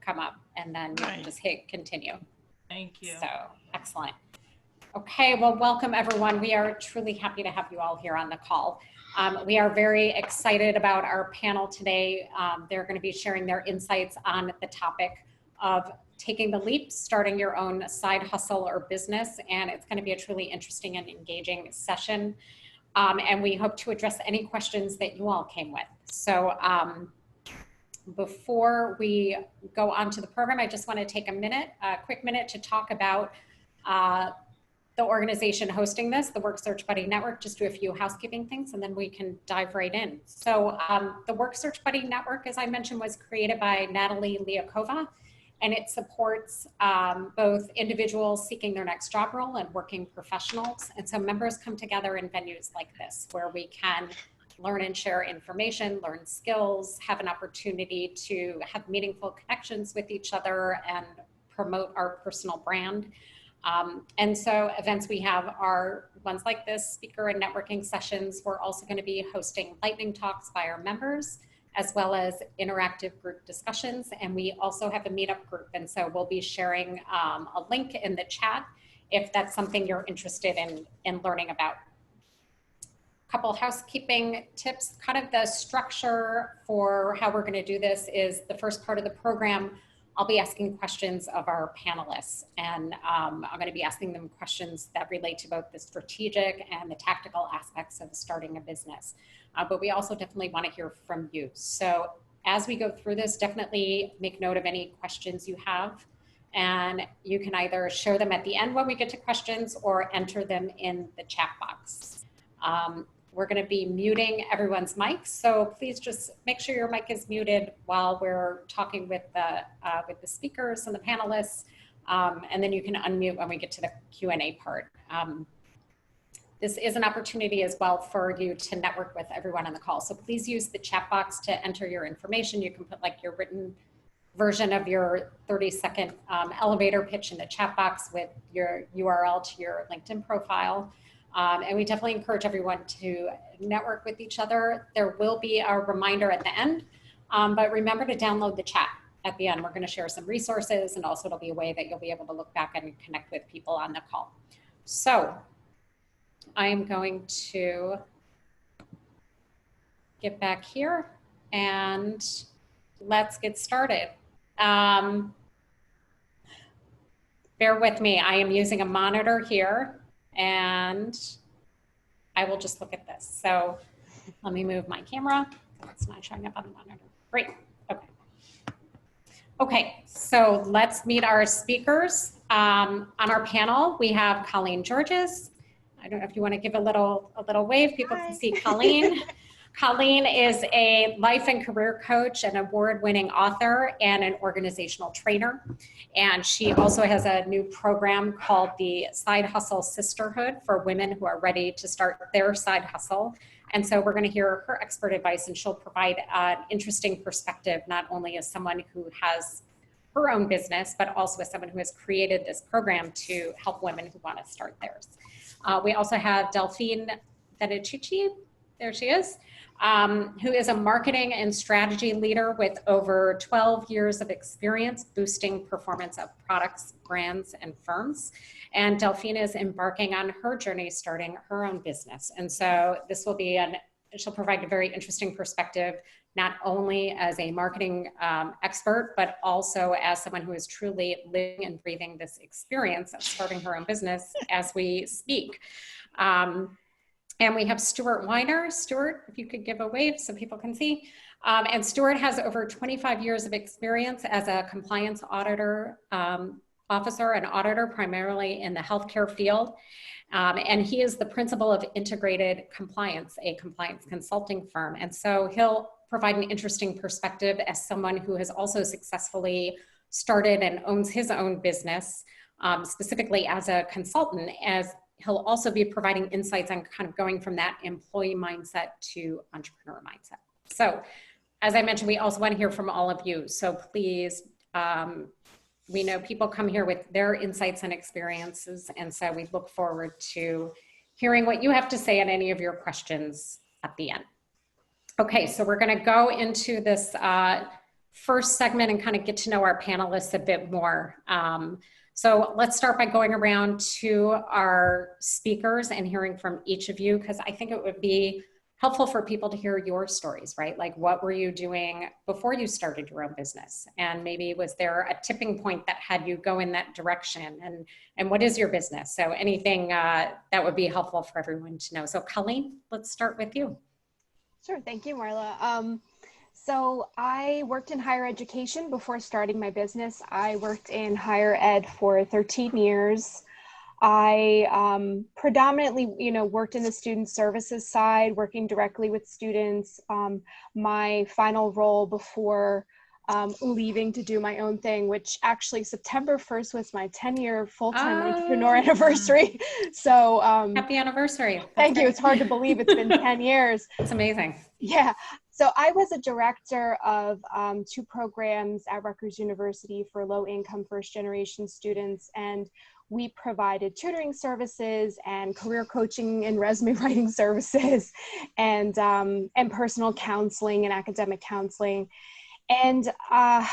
come up, and then you can just hit continue. Thank you. So, excellent. Okay, well, welcome everyone. We are truly happy to have you all here on the call. We are very excited about our panel today. They're going to be sharing their insights on the topic of taking the leap, starting your own side hustle or business, and it's going to be a truly interesting and engaging session. And we hope to address any questions that you all came with. So before we go on to the program, I just want to take a quick minute to talk about the organization hosting this, the Work Search Buddy Network. Just do a few housekeeping things and then we can dive right in. So the Work Search Buddy Network, as I mentioned, was created by Natalie Liakova, and it supports both individuals seeking their next job role and working professionals. And so members come together in venues like this where we can learn and share information, learn skills, have an opportunity to have meaningful connections with each other and promote our personal brand. And so events we have are ones like this, speaker and networking sessions. We're also going to be hosting lightning talks by our members, as well as interactive group discussions. And we also have a meetup group. And so we'll be sharing a link in the chat if that's something you're interested in learning about. Couple housekeeping tips. Kind of the structure for how we're going to do this is the first part of the program, I'll be asking questions of our panelists, and I'm going to be asking them questions that relate to both the strategic and the tactical aspects of starting a business. But we also definitely want to hear from you. So as we go through this, definitely make note of any questions you have, and you can either share them at the end when we get to questions or enter them in the chat box. We're going to be muting everyone's mics, so please just make sure your mic is muted while we're talking with the speakers and the panelists, and then you can unmute when we get to the Q&A part. This is an opportunity as well for you to network with everyone on the call, so please use the chat box to enter your information. You can put like your written version of your 30-second elevator pitch in the chat box with your URL to your LinkedIn profile. And we definitely encourage everyone to network with each other. There will be a reminder at the end, but remember to download the chat at the end. We're going to share some resources, and also it'll be a way that you'll be able to look back and connect with people on the call. So I am going to get back here and let's get started. Bear with me. I am using a monitor here, and I will just look at this. So let me move my camera. It's not showing up on the monitor. Great. Okay. Okay, so let's meet our speakers. On our panel, we have Colleen Georges. I don't know if you want to give a little wave. People can see Colleen. Colleen is a life and career coach, an award-winning author, and an organizational trainer. And she also has a new program called the Side Hustle Sisterhood for women who are ready to start their side hustle. And so we're going to hear her expert advice, and she'll provide an interesting perspective, not only as someone who has her own business, but also as someone who has created this program to help women who want to start theirs. We also have Delphine Venitucci, there she is, who is a marketing and strategy leader with over 12 years of experience boosting performance of products, brands, and firms. And Delphine is embarking on her journey starting her own business. And so this will be she'll provide a very interesting perspective, not only as a marketing expert, but also as someone who is truly living and breathing this experience of starting her own business as we speak. And we have Stuart Weiner. Stuart, if you could give a wave so people can see. And Stuart has over 25 years of experience as a compliance auditor, officer and auditor, primarily in the healthcare field. And he is the principal of Integrated Compliance, a compliance consulting firm. And so he'll provide an interesting perspective as someone who has also successfully started and owns his own business, specifically as a consultant, as he'll also be providing insights on kind of going from that employee mindset to entrepreneur mindset. So as I mentioned, we also want to hear from all of you. So please, we know people come here with their insights and experiences. And so we look forward to hearing what you have to say on any of your questions at the end. Okay, so we're going to go into this first segment and kind of get to know our panelists a bit more. So let's start by going around to our speakers and hearing from each of you, because I think it would be helpful for people to hear your stories, right? Like, what were you doing before you started your own business? And maybe was there a tipping point that had you go in that direction? And what is your business? So anything that would be helpful for everyone to know. So Colleen, let's start with you. Sure, thank you, Marla. So I worked in higher education before starting my business. I worked in higher ed for 13 years. I predominantly, worked in the student services side, working directly with students. My final role before leaving to do my own thing, which actually September 1st was my 10-year full-time entrepreneur anniversary. So happy anniversary. Thank you. It's hard to believe it's been 10 years. It's amazing. Yeah. So I was a director of 2 programs at Rutgers University for low-income first-generation students, and we provided tutoring services and career coaching and resume writing services, and personal counseling and academic counseling. And I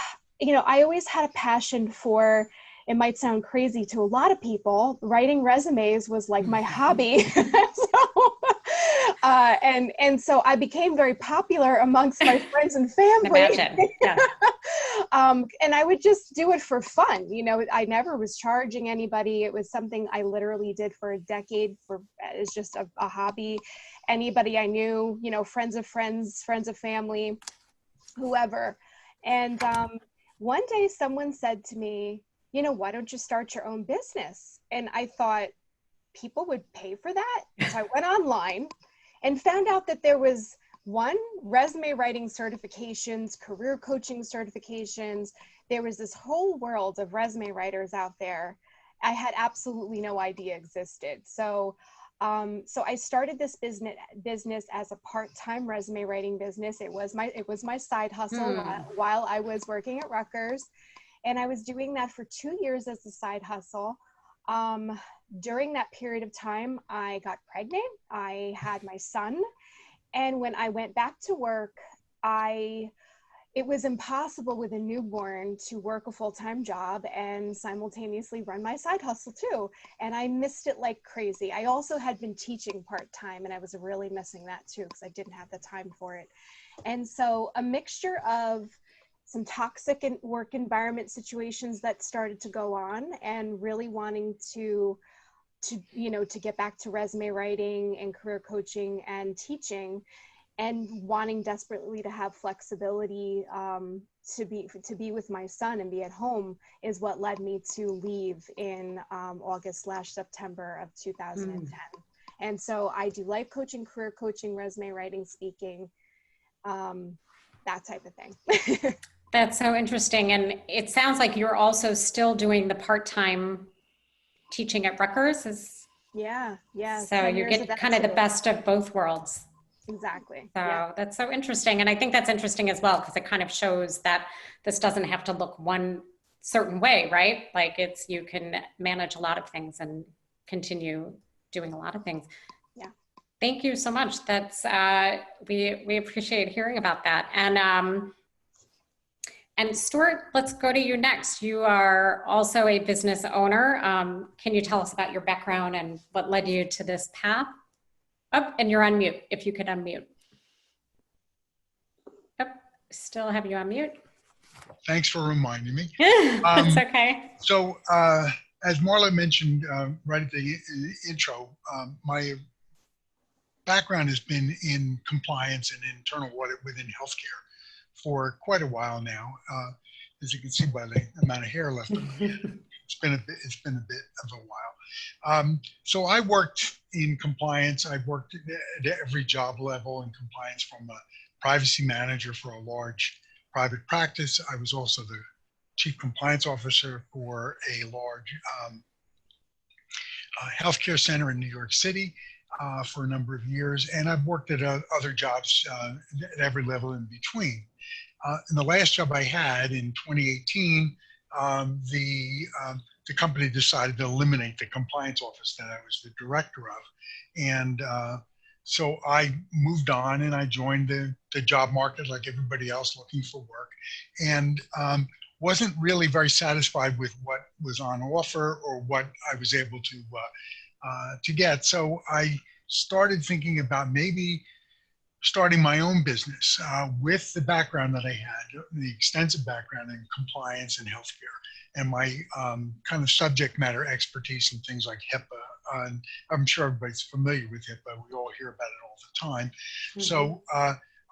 always had a passion for, it might sound crazy to a lot of people, writing resumes was like my hobby. So I became very popular amongst my friends and family. Imagine. Yeah. And I would just do it for fun. I never was charging anybody. It was something I literally did for a decade as just a hobby. Anybody I knew, friends of friends, friends of family, whoever. And one day someone said to me, why don't you start your own business? And I thought people would pay for that. So I went online and found out that there was resume writing certifications, career coaching certifications. There was this whole world of resume writers out there. I had absolutely no idea existed. So I started this business as a part-time resume writing business. It was my side hustle while I was working at Rutgers. And I was doing that for 2 years as a side hustle. During that period of time, I got pregnant. I had my son. And when I went back to work, it was impossible with a newborn to work a full-time job and simultaneously run my side hustle too. And I missed it like crazy. I also had been teaching part-time, and I was really missing that too because I didn't have the time for it. And so a mixture of some toxic work environment situations that started to go on, and really wanting to get back to resume writing and career coaching and teaching, and wanting desperately to have flexibility to be with my son and be at home, is what led me to leave in August/September of 2010. And so I do life coaching, career coaching, resume writing, speaking, that type of thing. That's so interesting. And it sounds like you're also still doing the part-time teaching at Rutgers. Yeah. So you get kind of the best of both worlds. Exactly. So yeah. That's so interesting. And I think that's interesting as well, because it kind of shows that this doesn't have to look one certain way, right? Like you can manage a lot of things and continue doing a lot of things. Yeah. Thank you so much. That's, we appreciate hearing about that. And Stuart, let's go to you next. You are also a business owner. Can you tell us about your background and what led you to this path? Oh, and you're on mute, if you could unmute. Oh, still have you on mute. Thanks for reminding me. That's okay. So as Marla mentioned right at the intro, my background has been in compliance and internal audit within healthcare for quite a while now. As you can see by the amount of hair left on my head, it's been a bit of a while. So I worked in compliance. I worked at every job level in compliance, from a privacy manager for a large private practice. I was also the chief compliance officer for a large healthcare center in New York City for a number of years. And I've worked at other jobs at every level in between. In the last job I had in 2018, the company decided to eliminate the compliance office that I was the director of. And So I moved on and I joined the job market like everybody else looking for work, and wasn't really very satisfied with what was on offer or what I was able to get. So I started thinking about maybe starting my own business with the background that I had, the extensive background in compliance and healthcare, and my kind of subject matter expertise in things like HIPAA. And I'm sure everybody's familiar with HIPAA. We all hear about it all the time. Mm-hmm. So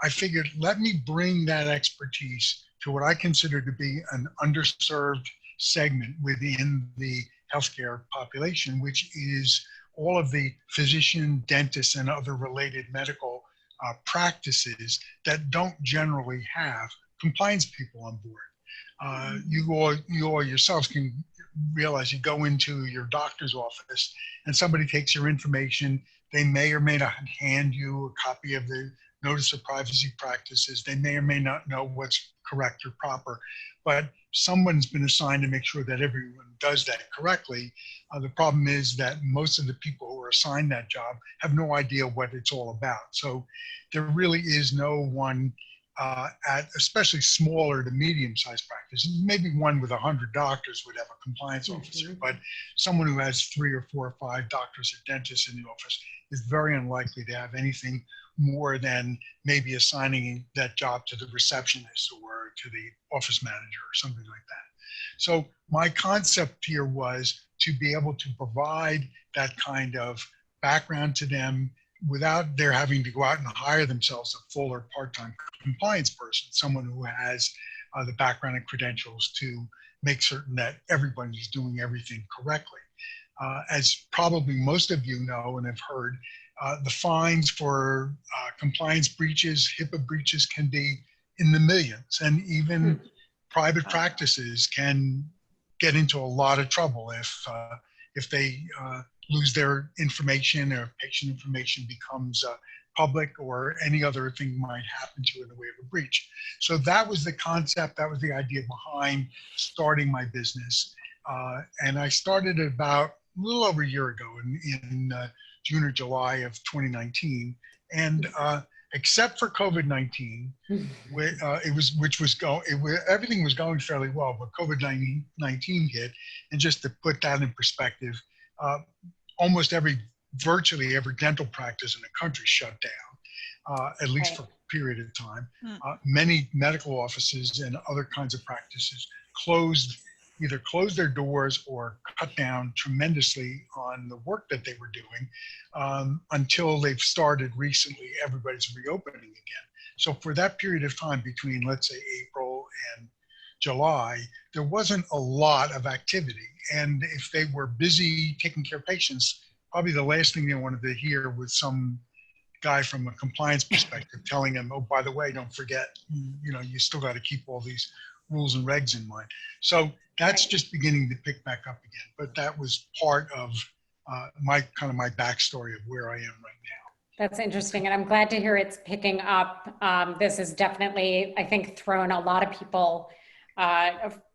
I figured, let me bring that expertise to what I consider to be an underserved segment within the healthcare population, which is all of the physician, dentists, and other related medical practices that don't generally have compliance people on board. You all yourselves can realize you go into your doctor's office and somebody takes your information. They may or may not hand you a copy of the notice of privacy practices. They may or may not know what's correct or proper, but someone's been assigned to make sure that everyone does that correctly. The problem is that most of the people who are assigned that job have no idea what it's all about. So there really is no one at especially smaller to medium-sized practice. Maybe one with 100 doctors would have a compliance officer, but someone who has 3 or 4 or 5 doctors or dentists in the office is very unlikely to have anything more than maybe assigning that job to the receptionist or to the office manager or something like that. So my concept here was to be able to provide that kind of background to them without their having to go out and hire themselves a full or part-time compliance person, someone who has the background and credentials to make certain that everyone is doing everything correctly. As probably most of you know and have heard, the fines for compliance breaches, HIPAA breaches, can be in the millions, and even private practices can get into a lot of trouble if they lose their information or patient information becomes public or any other thing might happen to it in the way of a breach. So that was the concept, that was the idea behind starting my business. And I started about a little over a year ago in June or July of 2019. And except for COVID-19, everything was going fairly well, but COVID-19 hit. And just to put that in perspective, virtually every dental practice in the country shut down, at least for a period of time. Many medical offices and other kinds of practices either closed their doors or cut down tremendously on the work that they were doing until they've started recently, everybody's reopening again. So for that period of time between, let's say, April and July, there wasn't a lot of activity. And if they were busy taking care of patients, probably the last thing they wanted to hear was some guy from a compliance perspective telling them, oh, by the way, don't forget, you still got to keep all these rules and regs in mind. So that's just beginning to pick back up again. But that was part of my backstory of where I am right now. That's interesting. And I'm glad to hear it's picking up. This has definitely, I think, thrown a lot of people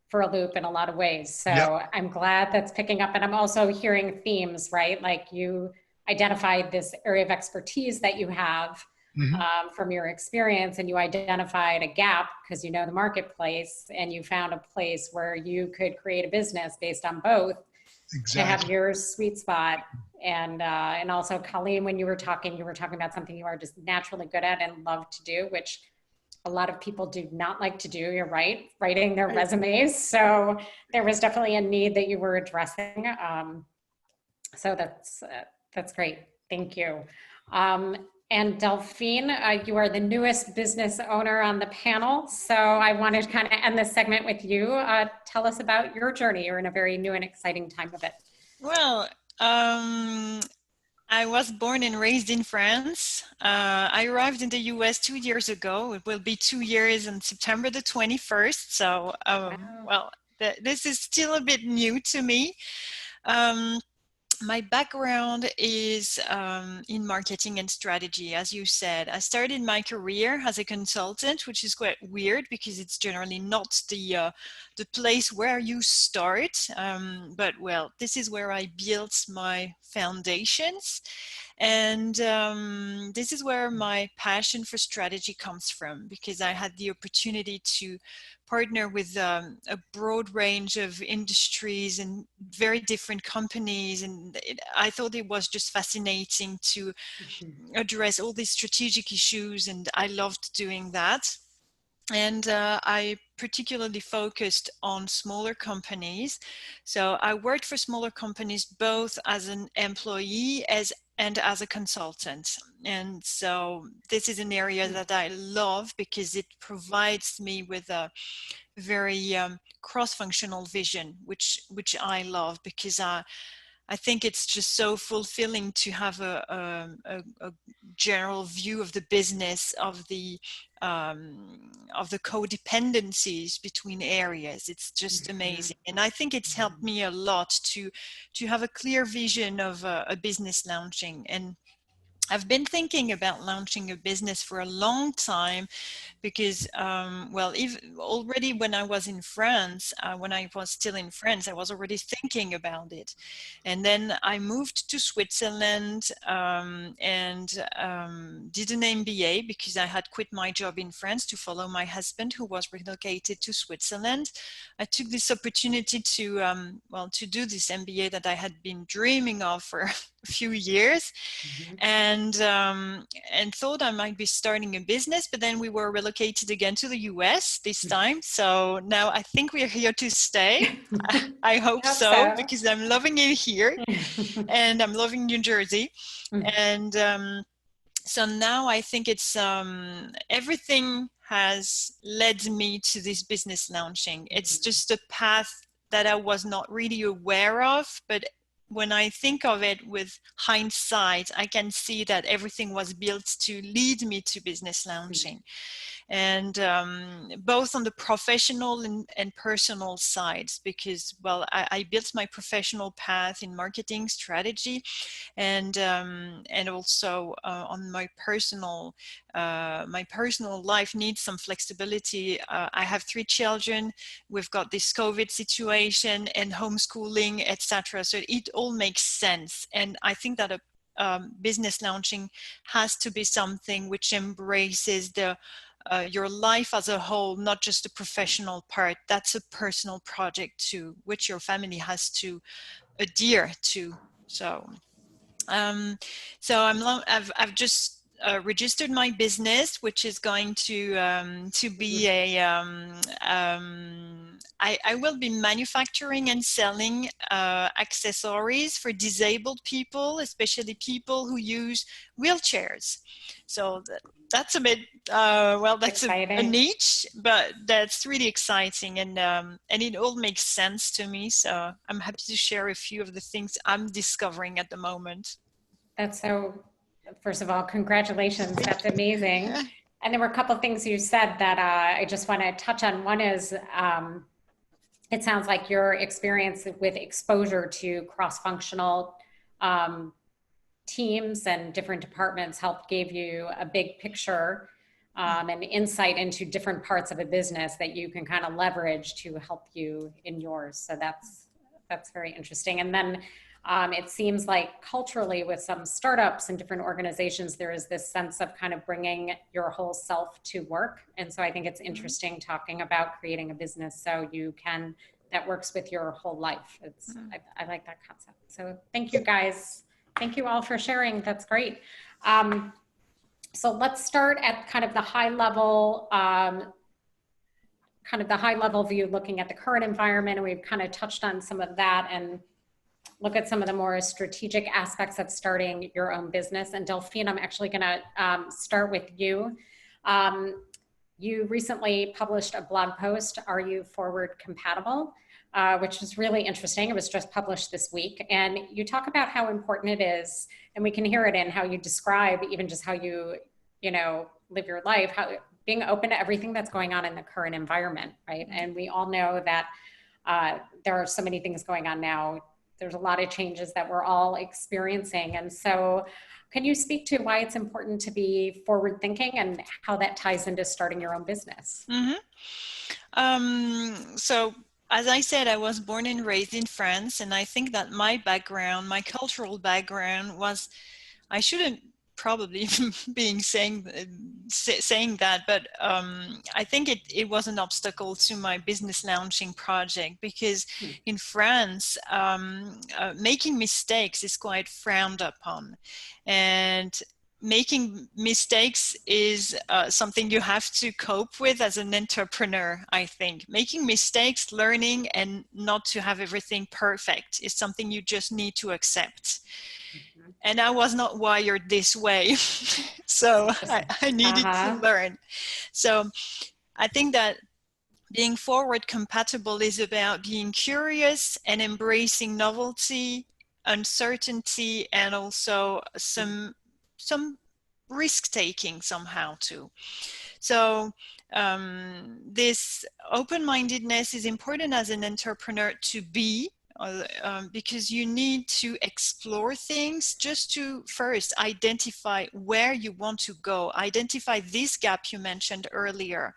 for a loop in a lot of ways. So yep. I'm glad that's picking up. And I'm also hearing themes, right? Like you identified this area of expertise that you have from your experience, and you identified a gap because you know the marketplace, and you found a place where you could create a business based on both. Exactly. To have your sweet spot. And also, Colleen, when you were talking about something you are just naturally good at and love to do, which a lot of people do not like to do. You're right, writing their resumes. So there was definitely a need that you were addressing. So that's great. Thank you. And Delphine, you are the newest business owner on the panel. So I wanted to kind of end this segment with you. Tell us about your journey. You're in a very new and exciting time of it. Well, I was born and raised in France. I arrived in the US 2 years ago. It will be 2 years on September the 21st. So, wow. This is still a bit new to me. My background is in marketing and strategy, as you said. I started my career as a consultant, which is quite weird because it's generally not the place where you start. But well, this is where I built my foundations. And this is where my passion for strategy comes from, because I had the opportunity to partner with a broad range of industries and very different companies. And I thought it was just fascinating to address all these strategic issues, and I loved doing that. And I particularly focused on smaller companies. So I worked for smaller companies both as an employee and as a consultant. And so this is an area that I love because it provides me with a very cross-functional vision, which I love, because I think it's just so fulfilling to have a general view of the business, of the codependencies between areas. It's just amazing, and I think it's helped me a lot to have a clear vision of a business launching. And I've been thinking about launching a business for a long time, because well, even already when I was in France, when I was still in France, I was already thinking about it. And then I moved to Switzerland and did an MBA, because I had quit my job in France to follow my husband, who was relocated to Switzerland. I took this opportunity to well, to do this MBA that I had been dreaming of for a few years, and thought I might be starting a business, but then we were relocated again to the US this time. So now I think we're here to stay. I hope so, because I'm loving it here and I'm loving New Jersey. And so now I think it's everything has led me to this business launching. It's just a path that I was not really aware of, but when I think of it with hindsight, I can see that everything was built to lead me to business launching. And both on the professional and personal sides, because, well, I built my professional path in marketing strategy, and also on my personal life needs some flexibility. I have 3 children. We've got this COVID situation and homeschooling, etc. So it all makes sense, and I think that a business launching has to be something which embraces the your life as a whole, not just the professional part. That's a personal project too, which your family has to adhere to. So, I've just registered my business, which is going to be a I will be manufacturing and selling accessories for disabled people, especially people who use wheelchairs. So that's a bit well, that's a niche, but that's really exciting, and it all makes sense to me. So I'm happy to share a few of the things I'm discovering at the moment. That's so, first of all, congratulations. That's amazing. And there were a couple of things you said that I just want to touch on. One is it sounds like your experience with exposure to cross-functional teams and different departments gave you a big picture and insight into different parts of a business that you can kind of leverage to help you in yours. So that's very interesting. And then it seems like culturally with some startups and different organizations, there is this sense of kind of bringing your whole self to work. And so I think it's interesting talking about creating a business so that works with your whole life. I like that concept. So thank you guys. Thank you all for sharing. That's great. So let's start at kind of the high level, view, looking at the current environment. And we've kind of touched on some of that and look at some of the more strategic aspects of starting your own business. And Delphine, I'm actually going to start with you. You recently published a blog post, Are You Forward Compatible? Which is really interesting. It was just published this week. And you talk about how important it is, and we can hear it in how you describe even just how you live your life, how being open to everything that's going on in the current environment, right? And we all know that there are so many things going on now. There's a lot of changes that we're all experiencing. And so can you speak to why it's important to be forward thinking and how that ties into starting your own business? So as I said, I was born and raised in France, and I think that my cultural background was I shouldn't probably being saying that, but I think it was an obstacle to my business launching project, because in France, making mistakes is quite frowned upon, and making mistakes is something you have to cope with as an entrepreneur. I think making mistakes, learning, and not to have everything perfect is something you just need to accept. And I was not wired this way. So I needed to learn. So I think that being forward compatible is about being curious and embracing novelty, uncertainty, and also some risk taking somehow too. So this open-mindedness is important as an entrepreneur to be, because you need to explore things just to first identify where you want to go, identify this gap you mentioned earlier.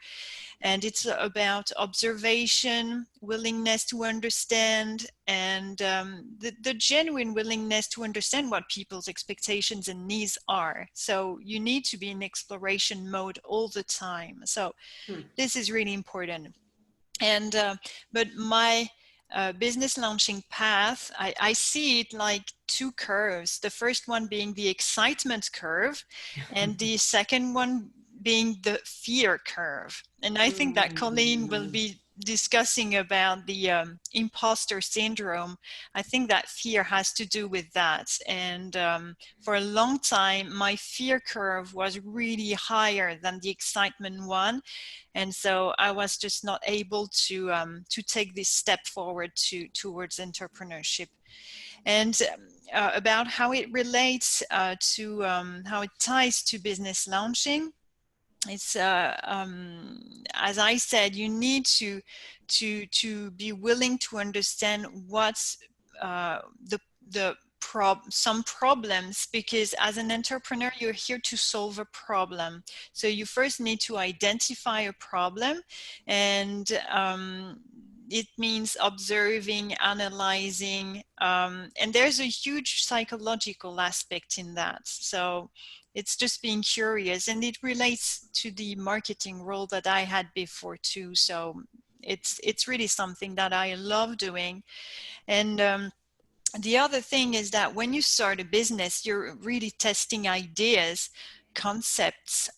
And it's about observation, willingness to understand, and the genuine willingness to understand what people's expectations and needs are. So you need to be in exploration mode all the time. So this is really important. And but my business launching path, I see it like two curves. The first one being the excitement curve, and the second one being the fear curve. And I think that Colleen will be discussing about the imposter syndrome. I think that fear has to do with that. And for a long time, my fear curve was really higher than the excitement one. And so I was just not able to take this step forward towards entrepreneurship. And about how it relates to how it ties to business launching, it's as I said, you need to be willing to understand what's some problems, because as an entrepreneur, you're here to solve a problem. So you first need to identify a problem, and it means observing, analyzing, and there's a huge psychological aspect in that. So it's just being curious, and it relates to the marketing role that I had before too. So it's really something that I love doing. And the other thing is that when you start a business, you're really testing ideas, concepts,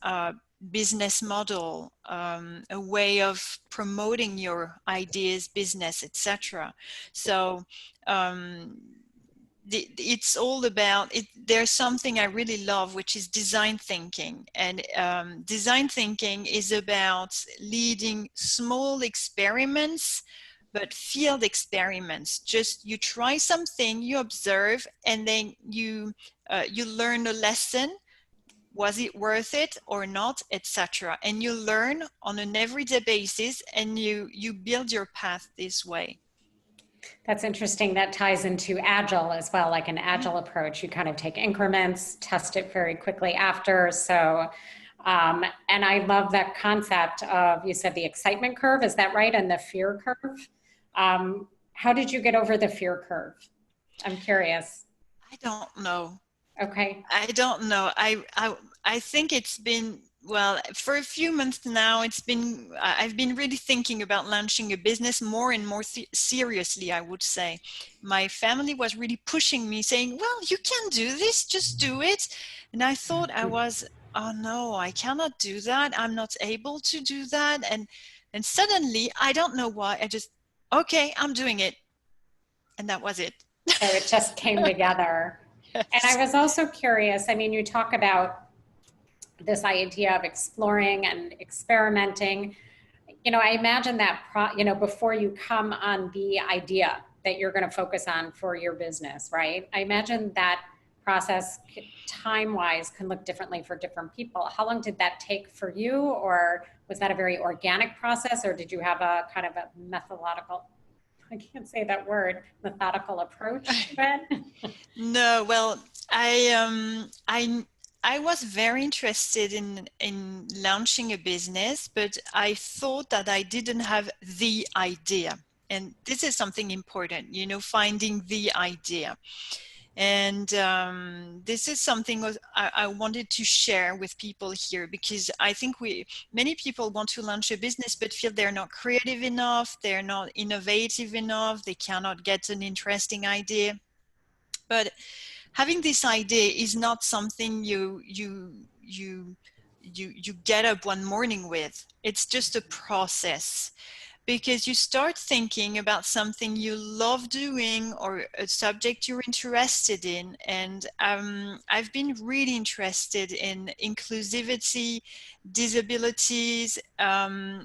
business model, a way of promoting your ideas, business, etc. So it's all about it. There's something I really love, which is design thinking. And design thinking is about leading small experiments, but field experiments. Just you try something, you observe, and then you learn a lesson. Was it worth it or not, etc. And you learn on an everyday basis, and you build your path this way. That's interesting. That ties into Agile as well, like an Agile approach. You kind of take increments, test it very quickly after. So, and I love that concept of, you said the excitement curve, is that right? And the fear curve. How did you get over the fear curve? I'm curious. I don't know. Okay. I don't know. I think it's been, well, for a few months now, I've been really thinking about launching a business more and more seriously, I would say. My family was really pushing me, saying, well, you can do this, just do it. And I thought oh no, I cannot do that. I'm not able to do that. And suddenly, I don't know why, I just, okay, I'm doing it. And that was it. So it just came together. Yes. And I was also curious, I mean, you talk about this idea of exploring and experimenting. You know, I imagine that, before you come on the idea that you're going to focus on for your business, right? I imagine that process time-wise can look differently for different people. How long did that take for you? Or was that a very organic process? Or did you have a kind of a methodological, I can't say that word, methodical approach to it? No, well, I was very interested in launching a business, but I thought that I didn't have the idea. And this is something important, finding the idea. And this is something I wanted to share with people here, because I think many people want to launch a business but feel they're not creative enough, they're not innovative enough, they cannot get an interesting idea. But having this idea is not something you get up one morning with. It's just a process, because you start thinking about something you love doing or a subject you're interested in. And I've been really interested in inclusivity, disabilities,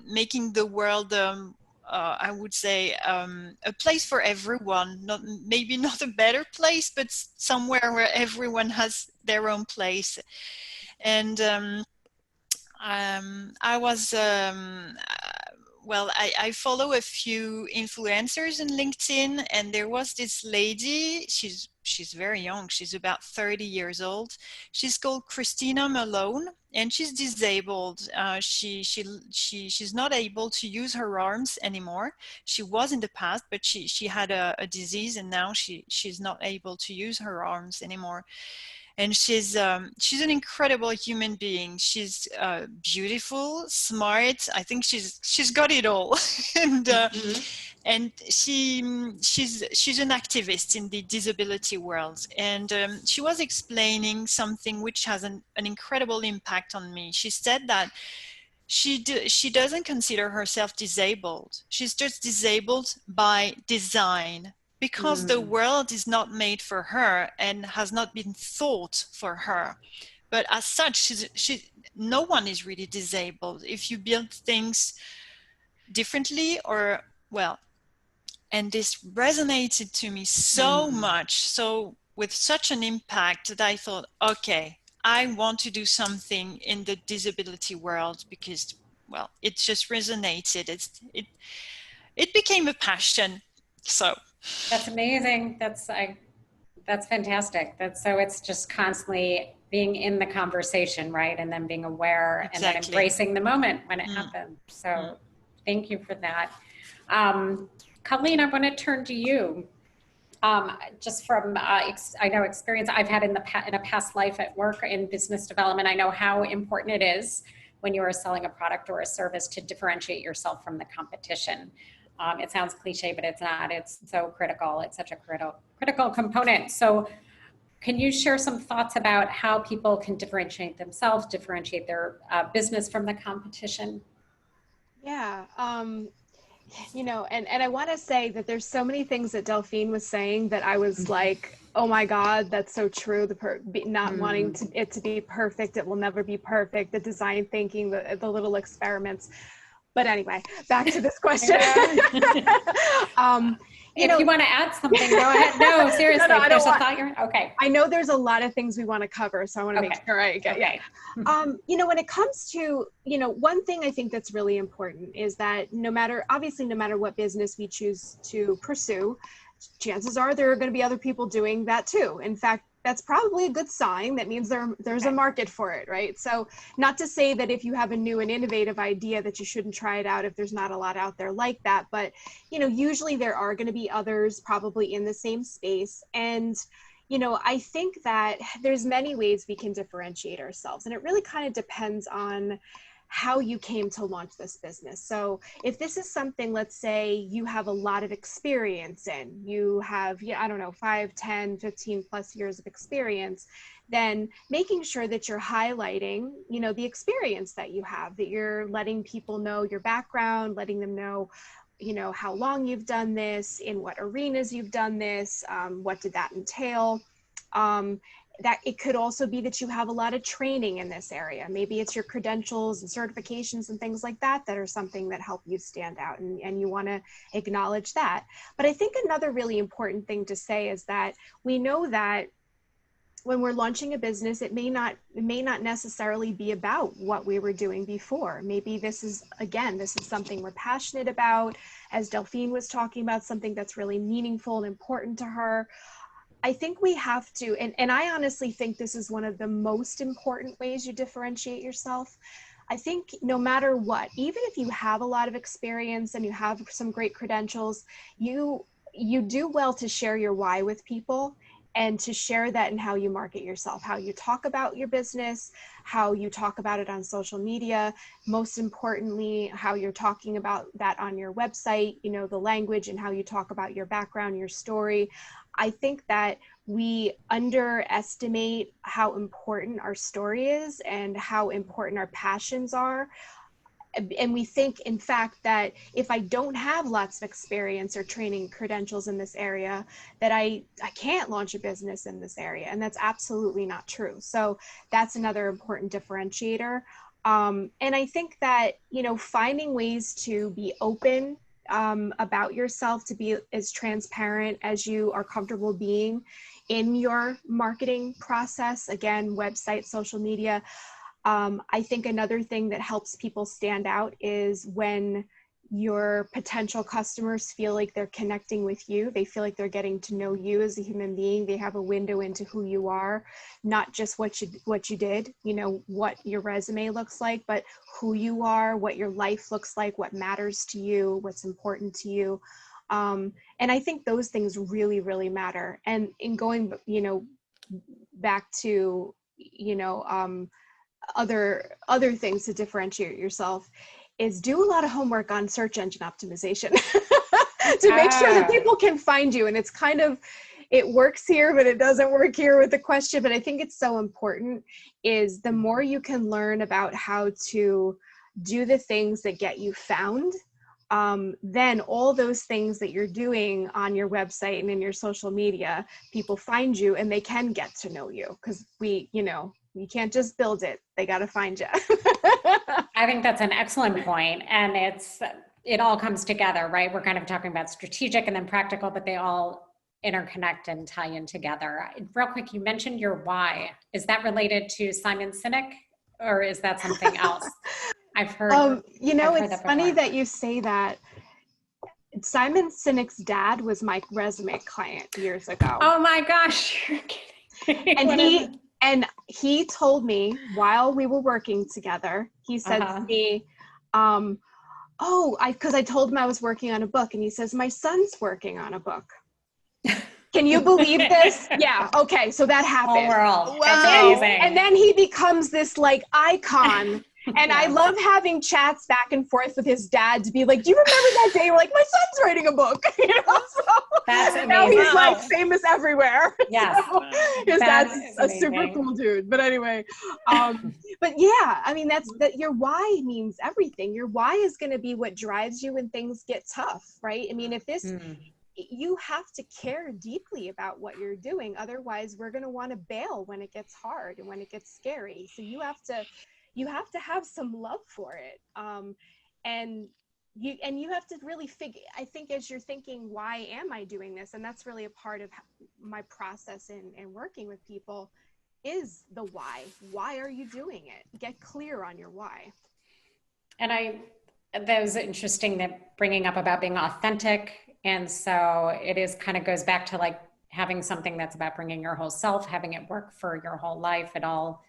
making the world I would say a place for everyone, maybe not a better place, but somewhere where everyone has their own place. And I was well, I follow a few influencers on LinkedIn, and there was this lady. She's very young. She's about 30 years old. She's called Christina Malone, and she's disabled. She's not able to use her arms anymore. She was in the past, but she had a disease, and now she's not able to use her arms anymore. And she's an incredible human being. She's beautiful, smart. I think she's got it all. And and she's an activist in the disability world. And she was explaining something which has an incredible impact on me. She said that she doesn't consider herself disabled. She's just disabled by design, because the world is not made for her and has not been thought for her. But as such, no one is really disabled. If you build things differently, or well, and this resonated to me so much, so with such an impact, that I thought, okay, I want to do something in the disability world, because, well, it just resonated. It became a passion. So That's amazing. That's fantastic. So it's just constantly being in the conversation, right? And then being aware and then embracing the moment when it happens. So thank you for that. Colleen, I want to turn to you. Just from I know experience I've had in a past life at work in business development, I know how important it is when you are selling a product or a service to differentiate yourself from the competition. It sounds cliche, but it's not. It's so critical. It's such a critical component. So can you share some thoughts about how people can differentiate themselves, differentiate their business from the competition? Yeah. You know, and I want to say that there's so many things that Delphine was saying that I was like, oh my God, that's so true. Not wanting it to be perfect. It will never be perfect. The design thinking, the little experiments. But anyway, back to this question. If you want to add something, go ahead. No, seriously. No, there's a thought you're okay. I know there's a lot of things we want to cover, so I want to make sure I get you know, when it comes to, you know, one thing I think that's really important is that no matter what business we choose to pursue, chances are there are going to be other people doing that too. In fact, that's probably a good sign. That means there's a market for it, right? So not to say that if you have a new and innovative idea that you shouldn't try it out if there's not a lot out there like that, but you know, usually there are going to be others probably in the same space. And you know, I think that there's many ways we can differentiate ourselves, and it really kind of depends on how you came to launch this business. So if this is something, let's say you have a lot of experience in, you have, I don't know, 5, 10, 15 plus years of experience, then making sure that you're highlighting, you know, the experience that you have, that you're letting people know your background, letting them know, you know, how long you've done this, in what arenas you've done this, what did that entail? That it could also be that you have a lot of training in this area. Maybe it's your credentials and certifications and things like that that are something that help you stand out, and you want to acknowledge that. But I think another really important thing to say is that we know that when we're launching a business, it may not necessarily be about what we were doing before. Maybe this is something we're passionate about, as Delphine was talking about, something that's really meaningful and important to her. I think we have to, and I honestly think this is one of the most important ways you differentiate yourself. I think no matter what, even if you have a lot of experience and you have some great credentials, you do well to share your why with people. and to share that in how you market yourself, how you talk about your business, how you talk about it on social media, most importantly, how you're talking about that on your website, you know, the language and how you talk about your background, your story. I think that we underestimate how important our story is and how important our passions are. And we think, in fact, that if I don't have lots of experience or training credentials in this area, that I can't launch a business in this area. And that's absolutely not true. So that's another important differentiator. And I think that, you know, finding ways to be open about yourself, to be as transparent as you are comfortable being in your marketing process, again, website, social media. I think another thing that helps people stand out is when your potential customers feel like they're connecting with you. They feel like they're getting to know you as a human being. They have a window into who you are, not just what you did, you know, what your resume looks like, but who you are, what your life looks like, what matters to you, what's important to you. And I think those things really, really matter. And in going, you know, back to, you know, other things to differentiate yourself is do a lot of homework on search engine optimization to make sure that people can find you. And it's kind of, it works here, but it doesn't work here with the question. But I think it's so important is the more you can learn about how to do the things that get you found, then all those things that you're doing on your website and in your social media, people find you and they can get to know you, because you know, you can't just build it. They got to find you. I think that's an excellent point. And it all comes together, right? We're kind of talking about strategic and then practical, but they all interconnect and tie in together. Real quick, you mentioned your why. Is that related to Simon Sinek, or is that something else? I've heard. You know, it's funny that you say that. Simon Sinek's dad was my resume client years ago. Oh my gosh. You're kidding. And he told me while we were working together, he said to me, because I told him I was working on a book, and he says, my son's working on a book. Can you believe this? Yeah. Okay. So that happened. Whole world. Wow. And then he becomes this like icon. And yeah. I love having chats back and forth with his dad to be like, do you remember that day? We're like, my son's writing a book. You know, so that's amazing. Now he's like famous everywhere. Yes. So his dad's a super cool dude. But anyway, but yeah, I mean, that your why means everything. Your why is going to be what drives you when things get tough, right? I mean, if this, you have to care deeply about what you're doing. Otherwise, we're going to want to bail when it gets hard and when it gets scary. So you have to have some love for it. And you have to really figure, I think, as you're thinking, why am I doing this? And that's really a part of my process in working with people is the why. Why are you doing it? Get clear on your why. And that was interesting, that bringing up about being authentic. And so it is kind of goes back to like having something that's about bringing your whole self, having it work for your whole life at all.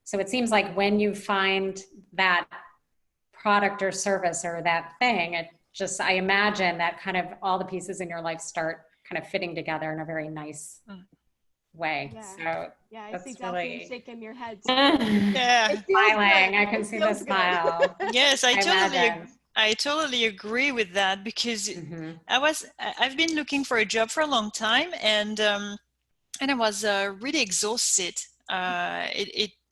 So it seems like when you find that product or service or that thing, I imagine that kind of all the pieces in your life start kind of fitting together in a very nice way. Yeah. So yeah, I see Delphine shaking your head. Yeah. Smiling. I can see the smile. Yes, I totally agree with that, because I've been looking for a job for a long time, and I was really exhausted.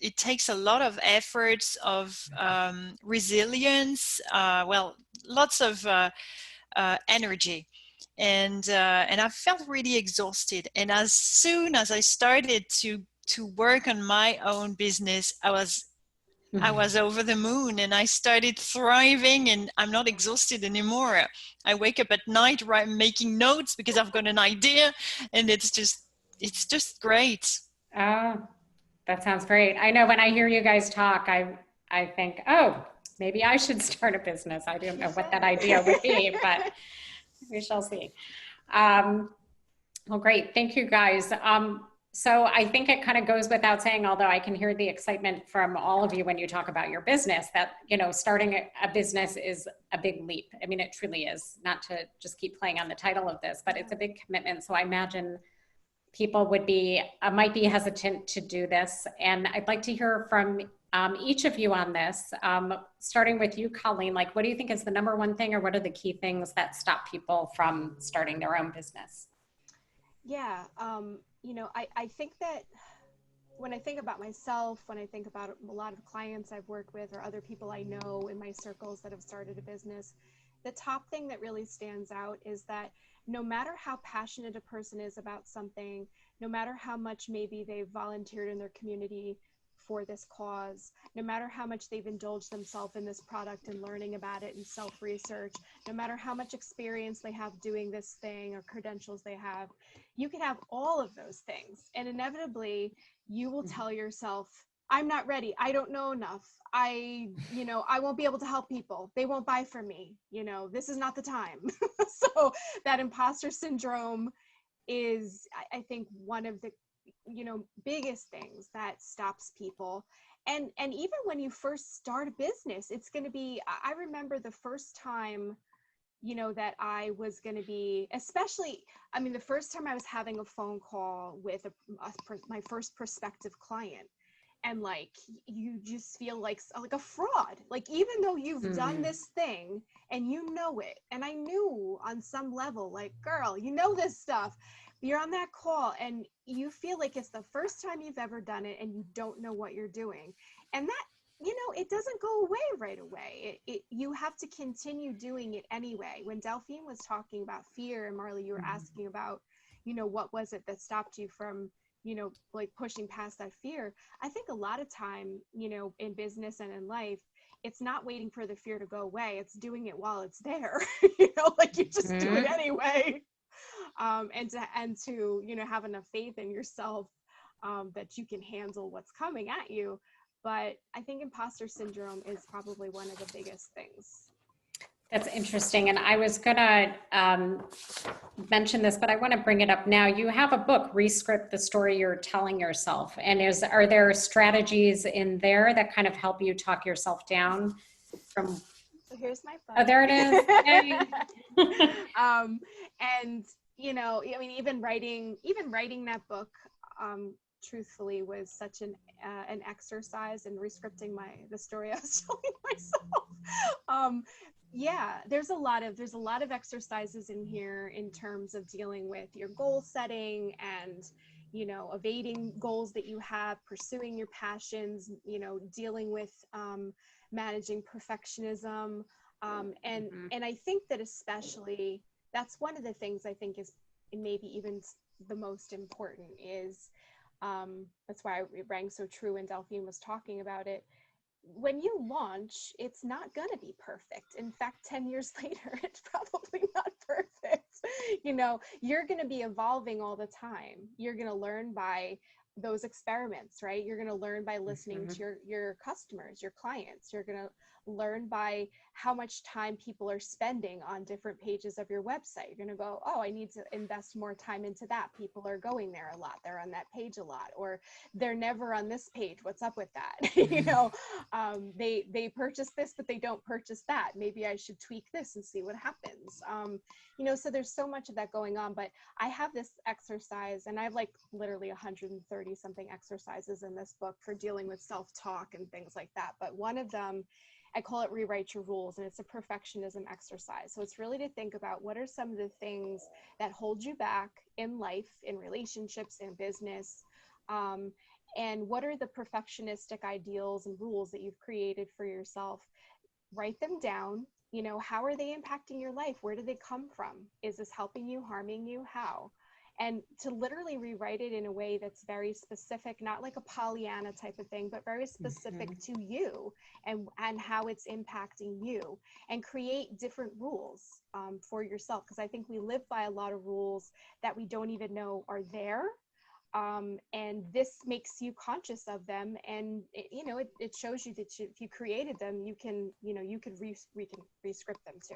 It takes a lot of efforts, of resilience, lots of energy, and I felt really exhausted. And as soon as I started to work on my own business, I was over the moon, and I started thriving, and I'm not exhausted anymore. I wake up at night making notes because I've got an idea, and it's just great. Oh, that sounds great. I know when I hear you guys talk, I think, oh, maybe I should start a business. I don't know what that idea would be, but we shall see. Well, great. Thank you, guys. So I think it kind of goes without saying, although I can hear the excitement from all of you when you talk about your business, that, you know, starting a business is a big leap. I mean, it truly is, not to just keep playing on the title of this, but it's a big commitment. So I imagine people would be, might be hesitant to do this. And I'd like to hear from each of you on this, starting with you, Colleen. Like, what do you think is the number one thing, or what are the key things that stop people from starting their own business? Yeah, you know, I think that when I think about myself, when I think about a lot of clients I've worked with or other people I know in my circles that have started a business, the top thing that really stands out is that no matter how passionate a person is about something, no matter how much maybe they've volunteered in their community for this cause, no matter how much they've indulged themselves in this product and learning about it and self-research, no matter how much experience they have doing this thing or credentials they have, you can have all of those things. And inevitably, you will tell yourself, I'm not ready. I don't know enough. I won't be able to help people. They won't buy from me. You know, this is not the time. So that imposter syndrome is, I think, one of the, biggest things that stops people. And even when you first start a business, it's going to be, I remember the first time, that I was going to be, especially, I mean, the first time I was having a phone call with my first prospective client, and like, you just feel like a fraud, like, even though you've done this thing and you know it. And I knew on some level, like, girl, you know this stuff. You're on that call and you feel like it's the first time you've ever done it and you don't know what you're doing. And that, it doesn't go away right away. You have to continue doing it anyway. When Delphine was talking about fear, and Marla, you were asking about, what was it that stopped you from, like pushing past that fear? I think a lot of time, in business and in life, it's not waiting for the fear to go away. It's doing it while it's there. Like, you just do it anyway. And to have enough faith in yourself that you can handle what's coming at you. But I think imposter syndrome is probably one of the biggest things. That's interesting. And I was going to mention this, but I want to bring it up now. You have a book, Rescript the Story You're Telling Yourself. And are there strategies in there that kind of help you talk yourself down from? So here's my phone. Oh, there it is. And, I mean, even writing that book, truthfully, was such an exercise in rescripting the story I was telling myself. Yeah, there's a lot of exercises in here in terms of dealing with your goal setting and, evading goals that you have, pursuing your passions, dealing with managing perfectionism. And I think that especially, that's one of the things I think is maybe even the most important is, that's why it rang so true when Delphine was talking about it. When you launch, it's not going to be perfect. In fact, 10 years later, it's probably not perfect. You're going to be evolving all the time. You're going to learn by those experiments, right? You're going to learn by listening to your customers, your clients. You're going to learn by how much time people are spending on different pages of your website. You're going to go, oh, I need to invest more time into that. People are going there a lot. They're on that page a lot, or they're never on this page. What's up with that? They purchase this, but they don't purchase that. Maybe I should tweak this and see what happens. So there's so much of that going on, but I have this exercise, and I have like literally 130 something exercises in this book for dealing with self-talk and things like that. But one of them, I call it Rewrite Your Rules, and it's a perfectionism exercise. So it's really to think about what are some of the things that hold you back in life, in relationships, in business, and what are the perfectionistic ideals and rules that you've created for yourself. Write them down. How are they impacting your life? Where do they come from? Is this helping you, harming you? How? And to literally rewrite it in a way that's very specific, not like a Pollyanna type of thing, but very specific to you and how it's impacting you, and create different rules for yourself. Because I think we live by a lot of rules that we don't even know are there. And this makes you conscious of them. And it shows you that if you created them, you can rescript them too.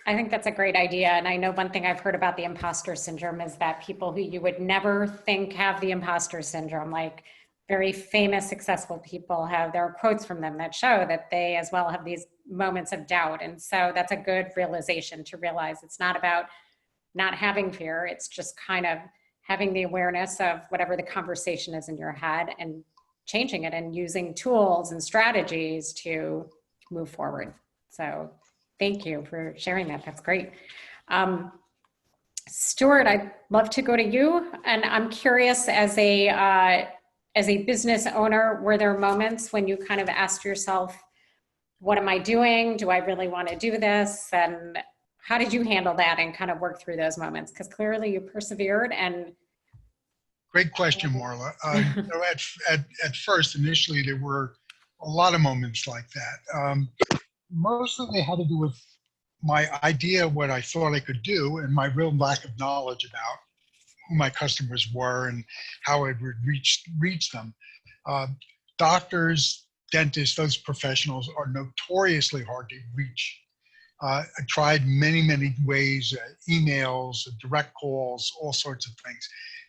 I think that's a great idea. And I know one thing I've heard about the imposter syndrome is that people who you would never think have the imposter syndrome, like very famous, successful people, there are quotes from them that show that they as well have these moments of doubt. And so that's a good realization to realize it's not about not having fear. It's just kind of having the awareness of whatever the conversation is in your head and changing it and using tools and strategies to move forward. So thank you for sharing that. That's great. Stuart, I'd love to go to you. And I'm curious, as a business owner, were there moments when you kind of asked yourself, what am I doing? Do I really want to do this? And how did you handle that and kind of work through those moments? Because clearly you persevered. And great question, Marla. So at first, initially, there were a lot of moments like that. Most of them had to do with my idea of what I thought I could do and my real lack of knowledge about who my customers were and how I would reach them. Doctors, dentists, those professionals are notoriously hard to reach. I tried many, many ways, emails, direct calls, all sorts of things.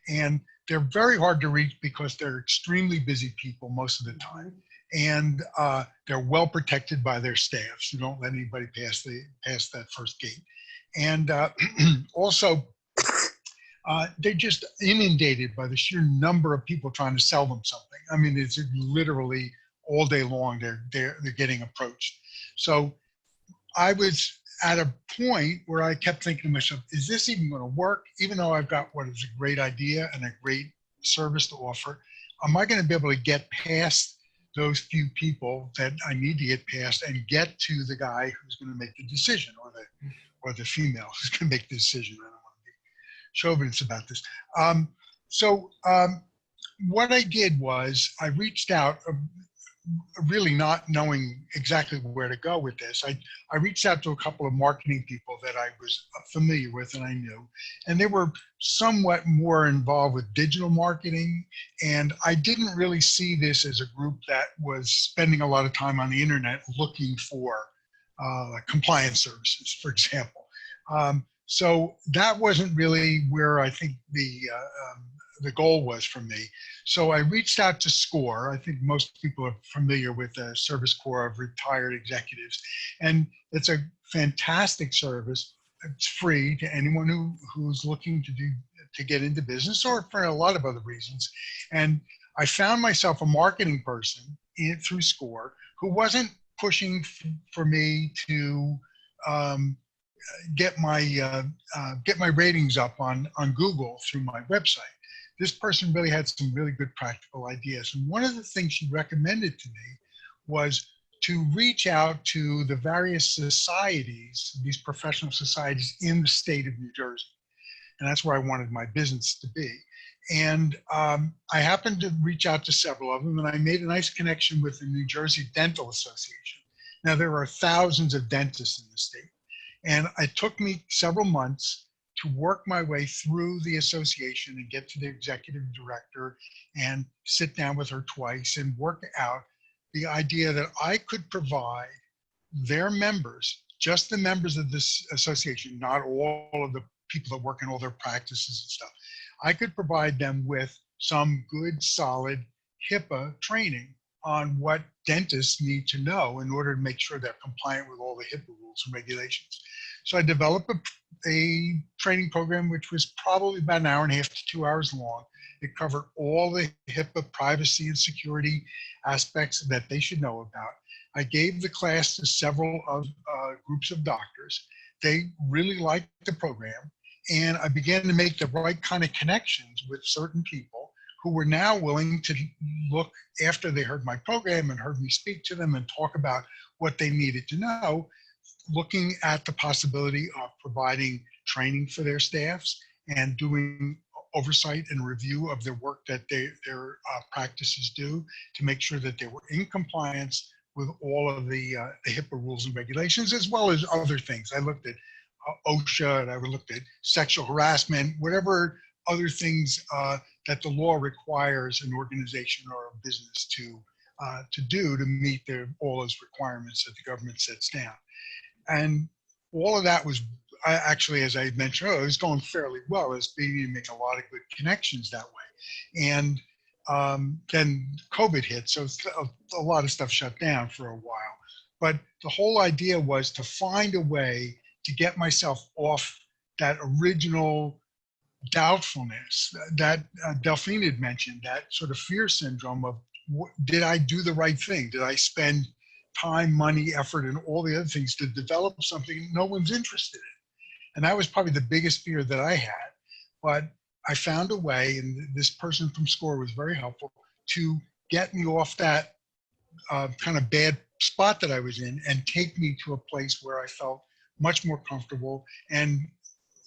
And they're very hard to reach because they're extremely busy people most of the time. And they're well protected by their staffs who don't let anybody pass that first gate. And also, they're just inundated by the sheer number of people trying to sell them something. I mean, it's literally all day long they're getting approached. So I was at a point where I kept thinking to myself, is this even going to work? Even though I've got what is a great idea and a great service to offer, am I going to be able to get past those few people that I need to get past and get to the guy who's going to make the decision, or the female who's going to make the decision? I don't want to be chauvinist about this. What I did was I reached out, really not knowing exactly where to go with this. I reached out to a couple of marketing people that I was familiar with and I knew, and they were somewhat more involved with digital marketing. And I didn't really see this as a group that was spending a lot of time on the internet looking for compliance services, for example. So that wasn't really where I think the goal was for me. So I reached out to SCORE. I think most people are familiar with the Service Corps of Retired Executives. And it's a fantastic service. It's free to anyone who's looking to get into business, or for a lot of other reasons. And I found myself a marketing person through SCORE who wasn't pushing for me to get my ratings up on Google through my website. This person really had some really good practical ideas. And one of the things she recommended to me was to reach out to the various societies, these professional societies in the state of New Jersey. And that's where I wanted my business to be. And I happened to reach out to several of them, and I made a nice connection with the New Jersey Dental Association. Now, there are thousands of dentists in the state. And it took me several months to work my way through the association and get to the executive director and sit down with her twice and work out the idea that I could provide their members, just the members of this association, not all of the people that work in all their practices and stuff. I could provide them with some good, solid HIPAA training on what dentists need to know in order to make sure they're compliant with all the HIPAA rules and regulations. So I developed a training program which was probably about an hour and a half to 2 hours long. It covered all the HIPAA privacy and security aspects that they should know about. I gave the class to several of groups of doctors. They really liked the program, and I began to make the right kind of connections with certain people who were now willing to look, after they heard my program and heard me speak to them and talk about what they needed to know, looking at the possibility of providing training for their staffs and doing oversight and review of the work that their practices do to make sure that they were in compliance with all of the HIPAA rules and regulations, as well as other things. I looked at OSHA, and I looked at sexual harassment, whatever other things that the law requires an organization or a business to do to meet all those requirements that the government sets down. And all of that was, actually, as I mentioned, it was going fairly well. I was beginning to make a lot of good connections that way. And then COVID hit, so a lot of stuff shut down for a while. But the whole idea was to find a way to get myself off that original doubtfulness that Delphine had mentioned, that sort of fear syndrome of, did I do the right thing? Did I spend time, money, effort, and all the other things to develop something no one's interested in? And that was probably the biggest fear that I had. But I found a way, and this person from SCORE was very helpful, to get me off that kind of bad spot that I was in and take me to a place where I felt much more comfortable. And,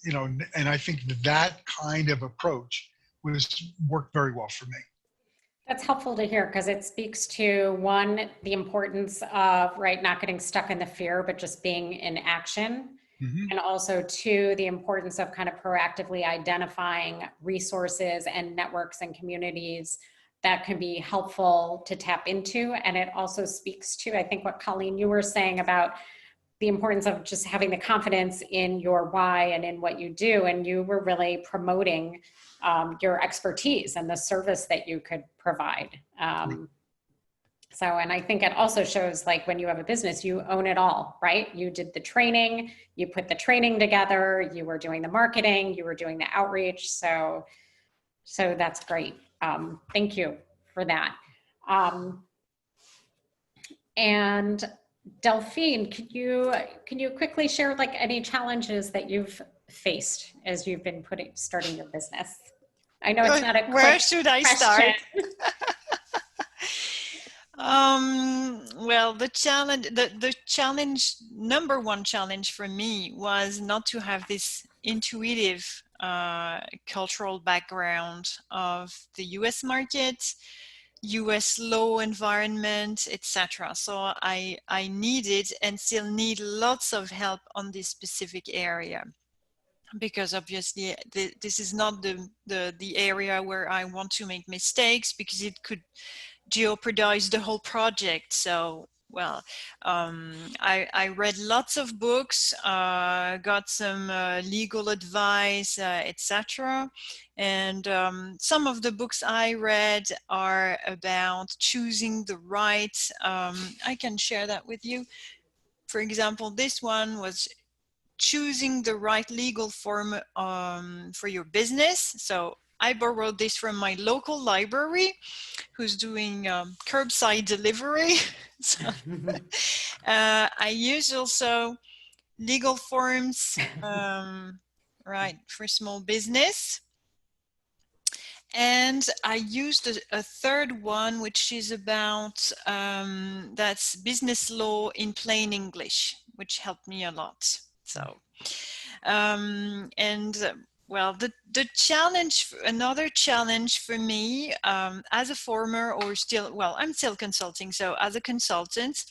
you know, and I think that kind of approach worked very well for me. That's helpful to hear, because it speaks to, one, the importance of, right, not getting stuck in the fear, but just being in action. Mm-hmm. And also, two, the importance of kind of proactively identifying resources and networks and communities that can be helpful to tap into. And it also speaks to, I think, what Colleen, you were saying about the importance of just having the confidence in your why and in what you do. And you were really promoting your expertise and the service that you could provide. So, and I think it also shows, like, when you have a business, you own it all, right? You did the training, you put the training together, you were doing the marketing, you were doing the outreach. So that's great. Thank you for that. And Delphine, can you quickly share, like, any challenges that you've faced as you've been starting your business? I know it's not a quick Where should I question. start? Well, the challenge, number one challenge for me was not to have this intuitive cultural background of the US market, US law environment, etc. So I needed and still need lots of help on this specific area, because obviously this is not the area where I want to make mistakes, because it could jeopardize the whole project. So, well, I read lots of books, got some legal advice, etc. And some of the books I read are about choosing the right, I can share that with you. For example, this one was choosing the right legal form for your business. So I borrowed this from my local library, who's doing curbside delivery. So I use also legal forms, right, for small business. And I used a third one, which is about, that's business law in plain English, which helped me a lot. So, well, the challenge, another challenge for me, as a former, or still, well, I'm still consulting. So as a consultant,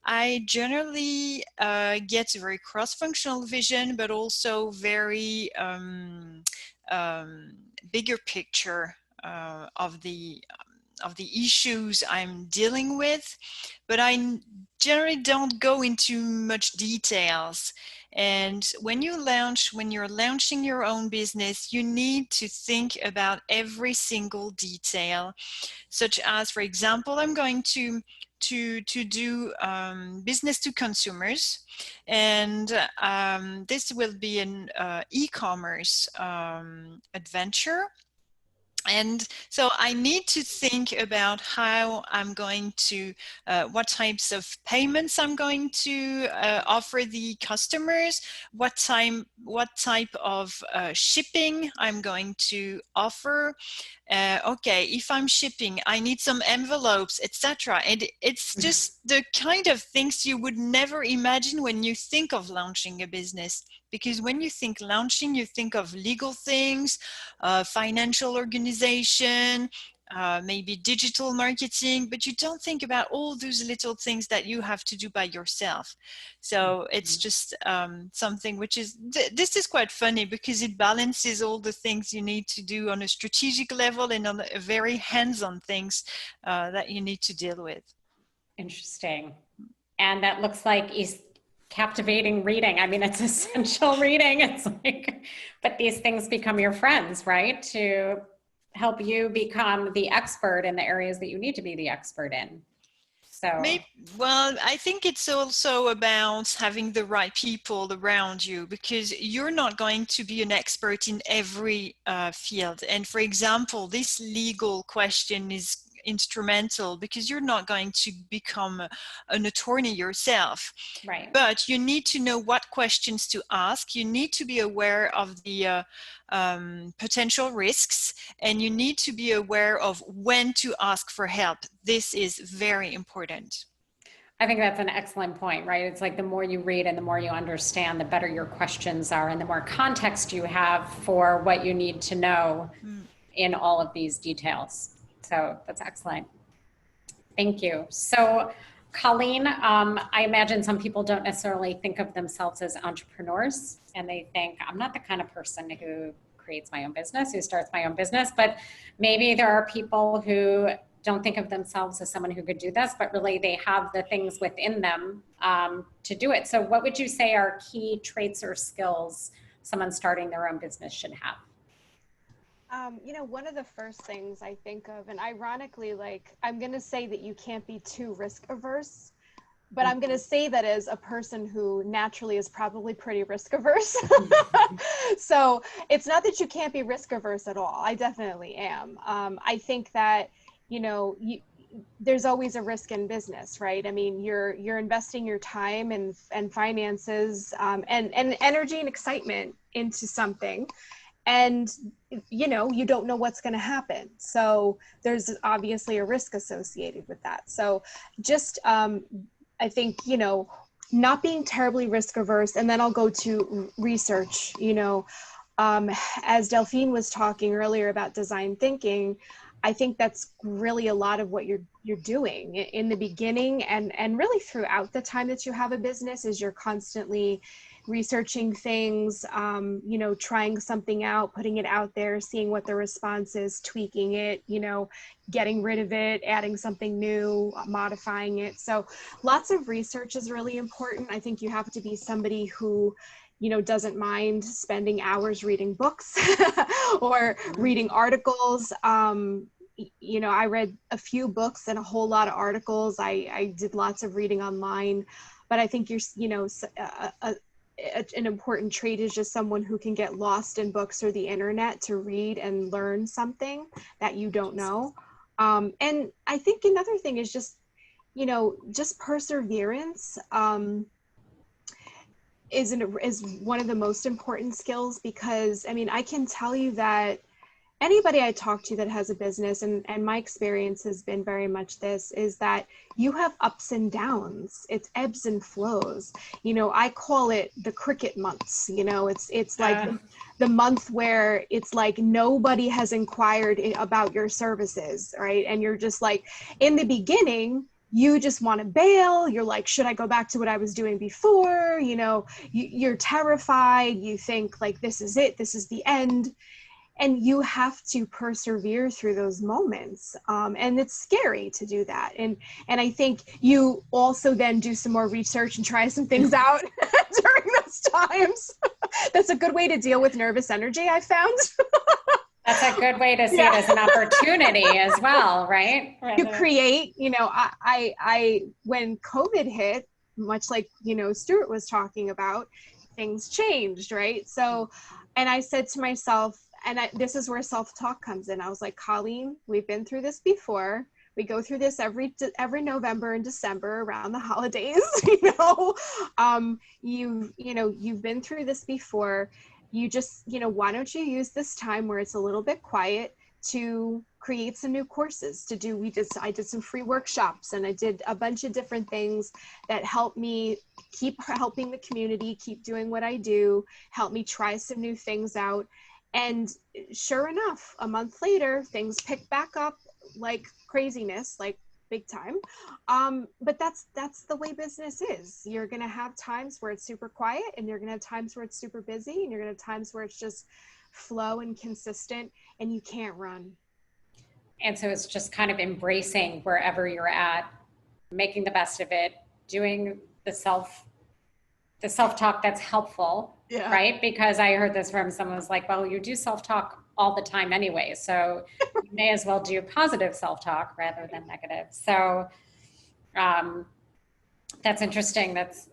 I generally get a very cross-functional vision, but also very bigger picture of the issues I'm dealing with, but I generally don't go into much details. And when you're launching your own business, you need to think about every single detail, such as, for example, I'm going to do business to consumers, and this will be an e-commerce adventure. And so I need to think about how I'm going to, what types of payments I'm going to offer the customers, what type of shipping I'm going to offer. Okay, if I'm shipping, I need some envelopes, etc. And it's just the kind of things you would never imagine when you think of launching a business. Because when you think launching, you think of legal things, financial organization, maybe digital marketing, but you don't think about all those little things that you have to do by yourself. So it's just something which is, this is quite funny, because it balances all the things you need to do on a strategic level and on a very hands-on things that you need to deal with. Interesting. And that looks like captivating reading. I mean, it's essential reading. It's like, but these things become your friends, right? To help you become the expert in the areas that you need to be the expert in. So Maybe, well, I think it's also about having the right people around you, because you're not going to be an expert in every field. And for example, this legal question is instrumental because you're not going to become an attorney yourself. right. But you need to know what questions to ask. You need to be aware of the potential risks, and you need to be aware of when to ask for help. This is very important. I think that's an excellent point, right? It's like the more you read and the more you understand, the better your questions are and the more context you have for what you need to know in all of these details. So that's excellent. Thank you. So Colleen, I imagine some people don't necessarily think of themselves as entrepreneurs, and they think, I'm not the kind of person who creates my own business, who starts my own business, but maybe there are people who don't think of themselves as someone who could do this, but really they have the things within them to do it. So what would you say are key traits or skills someone starting their own business should have? You know, one of the first things I think of, and ironically, like, I'm going to say that you can't be too risk averse, but I'm going to say that as a person who naturally is probably pretty risk averse. So it's not that you can't be risk averse at all. I definitely am. I think that, you know, there's always a risk in business, right? I mean, you're investing your time and finances and energy and excitement into something. And, you know, you don't know what's going to happen. So there's obviously a risk associated with that. So just, I think, you know, not being terribly risk averse. And then I'll go to research, you know, as Delphine was talking earlier about design thinking, I think that's really a lot of what you're doing in the beginning and really throughout the time that you have a business is you're constantly researching things, you know, trying something out, putting it out there, seeing what the response is, tweaking it, you know, getting rid of it, adding something new, modifying it. So lots of research is really important. I think you have to be somebody who, you know, doesn't mind spending hours reading books or reading articles. You know, I read a few books and a whole lot of articles. I did lots of reading online, but I think you're, you know, an important trait is just someone who can get lost in books or the internet to read and learn something that you don't know. And I think another thing is just, you know, just perseverance is one of the most important skills, because I mean, I can tell you that anybody I talk to that has a business, and my experience has been very much this, is that you have ups and downs. It's ebbs and flows. You know, I call it the cricket months. You know, it's like the month where it's like nobody has inquired about your services, right? And you're just like, in the beginning, you just want to bail. You're like, should I go back to what I was doing before? You know, you're terrified. You think like, this is it. This is the end. And you have to persevere through those moments. And it's scary to do that. And I think you also then do some more research and try some things out during those times. That's a good way to deal with nervous energy, I found. That's a good way to see it as an opportunity as well, right? You create, you know, I when COVID hit, much like, you know, Stuart was talking about, things changed, right? So, and I said to myself, and this is where self-talk comes in. I was like, Colleen, we've been through this before. We go through this every November and December around the holidays. You know, you've been through this before. You just, you know, why don't you use this time where it's a little bit quiet to create some new courses to do. I did some free workshops, and I did a bunch of different things that helped me keep helping the community, keep doing what I do, help me try some new things out. And sure enough, a month later, things picked back up like craziness, like big time. But that's the way business is. You're going to have times where it's super quiet, and you're going to have times where it's super busy, and you're going to have times where it's just flow and consistent, and you can't run. And so it's just kind of embracing wherever you're at, making the best of it, doing the self-talk that's helpful, Yeah. right? Because I heard this from someone who's like, well, you do self-talk all the time anyway, so you may as well do positive self-talk rather than negative. So That's interesting. That's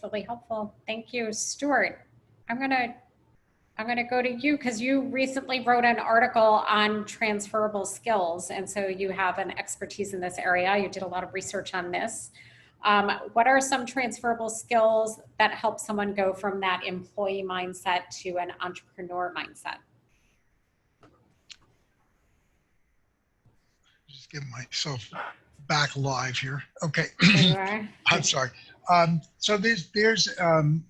really helpful. Thank you, Stuart. I'm gonna go to you because you recently wrote an article on transferable skills, and so you have an expertise in this area. You did a lot of research on this. What are some transferable skills that help someone go from that employee mindset to an entrepreneur mindset? Just get myself back live here. Okay. There you are. I'm sorry. So and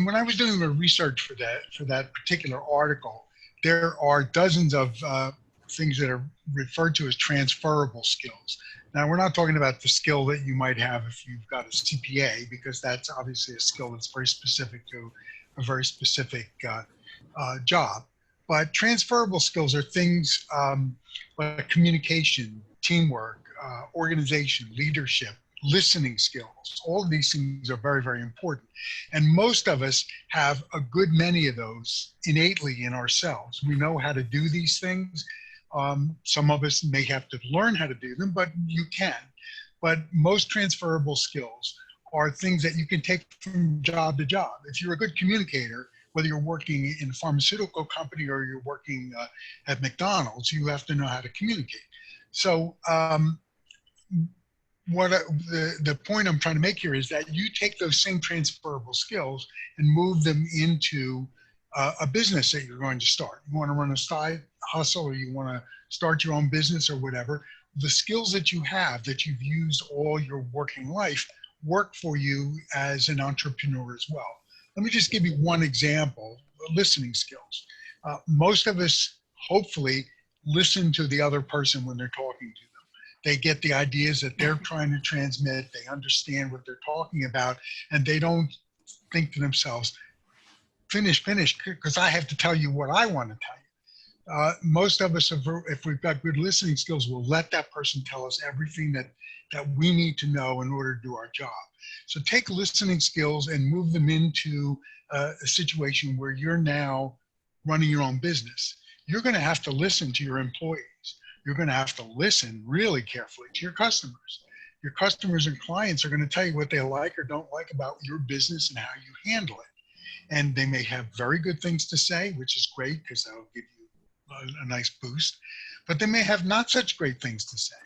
when I was doing the research for that particular article, there are dozens of things that are referred to as transferable skills. Now, we're not talking about the skill that you might have if you've got a CPA, because that's obviously a skill that's very specific to a very specific job. But transferable skills are things like communication, teamwork, organization, leadership, listening skills. All of these things are very, very important. And most of us have a good many of those innately in ourselves. We know how to do these things. Some of us may have to learn how to do them, but you can. But most transferable skills are things that you can take from job to job. If you're a good communicator, whether you're working in a pharmaceutical company or you're working at McDonald's, you have to know how to communicate. So the point I'm trying to make here is that you take those same transferable skills and move them into a business that you're going to start. You want to run a side hustle, or you want to start your own business or whatever. The skills that you have that you've used all your working life work for you as an entrepreneur as well. Let me just give you one example: listening skills. Most of us hopefully listen to the other person when they're talking to them. They get the ideas that they're trying to transmit. They understand what they're talking about, and they don't think to themselves, finish, because I have to tell you what I want to tell you. Most of us, if we've got good listening skills, will let that person tell us everything that we need to know in order to do our job. So take listening skills and move them into a situation where you're now running your own business. You're going to have to listen to your employees. You're going to have to listen really carefully to your customers. Your customers and clients are going to tell you what they like or don't like about your business and how you handle it. And they may have very good things to say, which is great because that'll give you a nice boost. But they may have not such great things to say.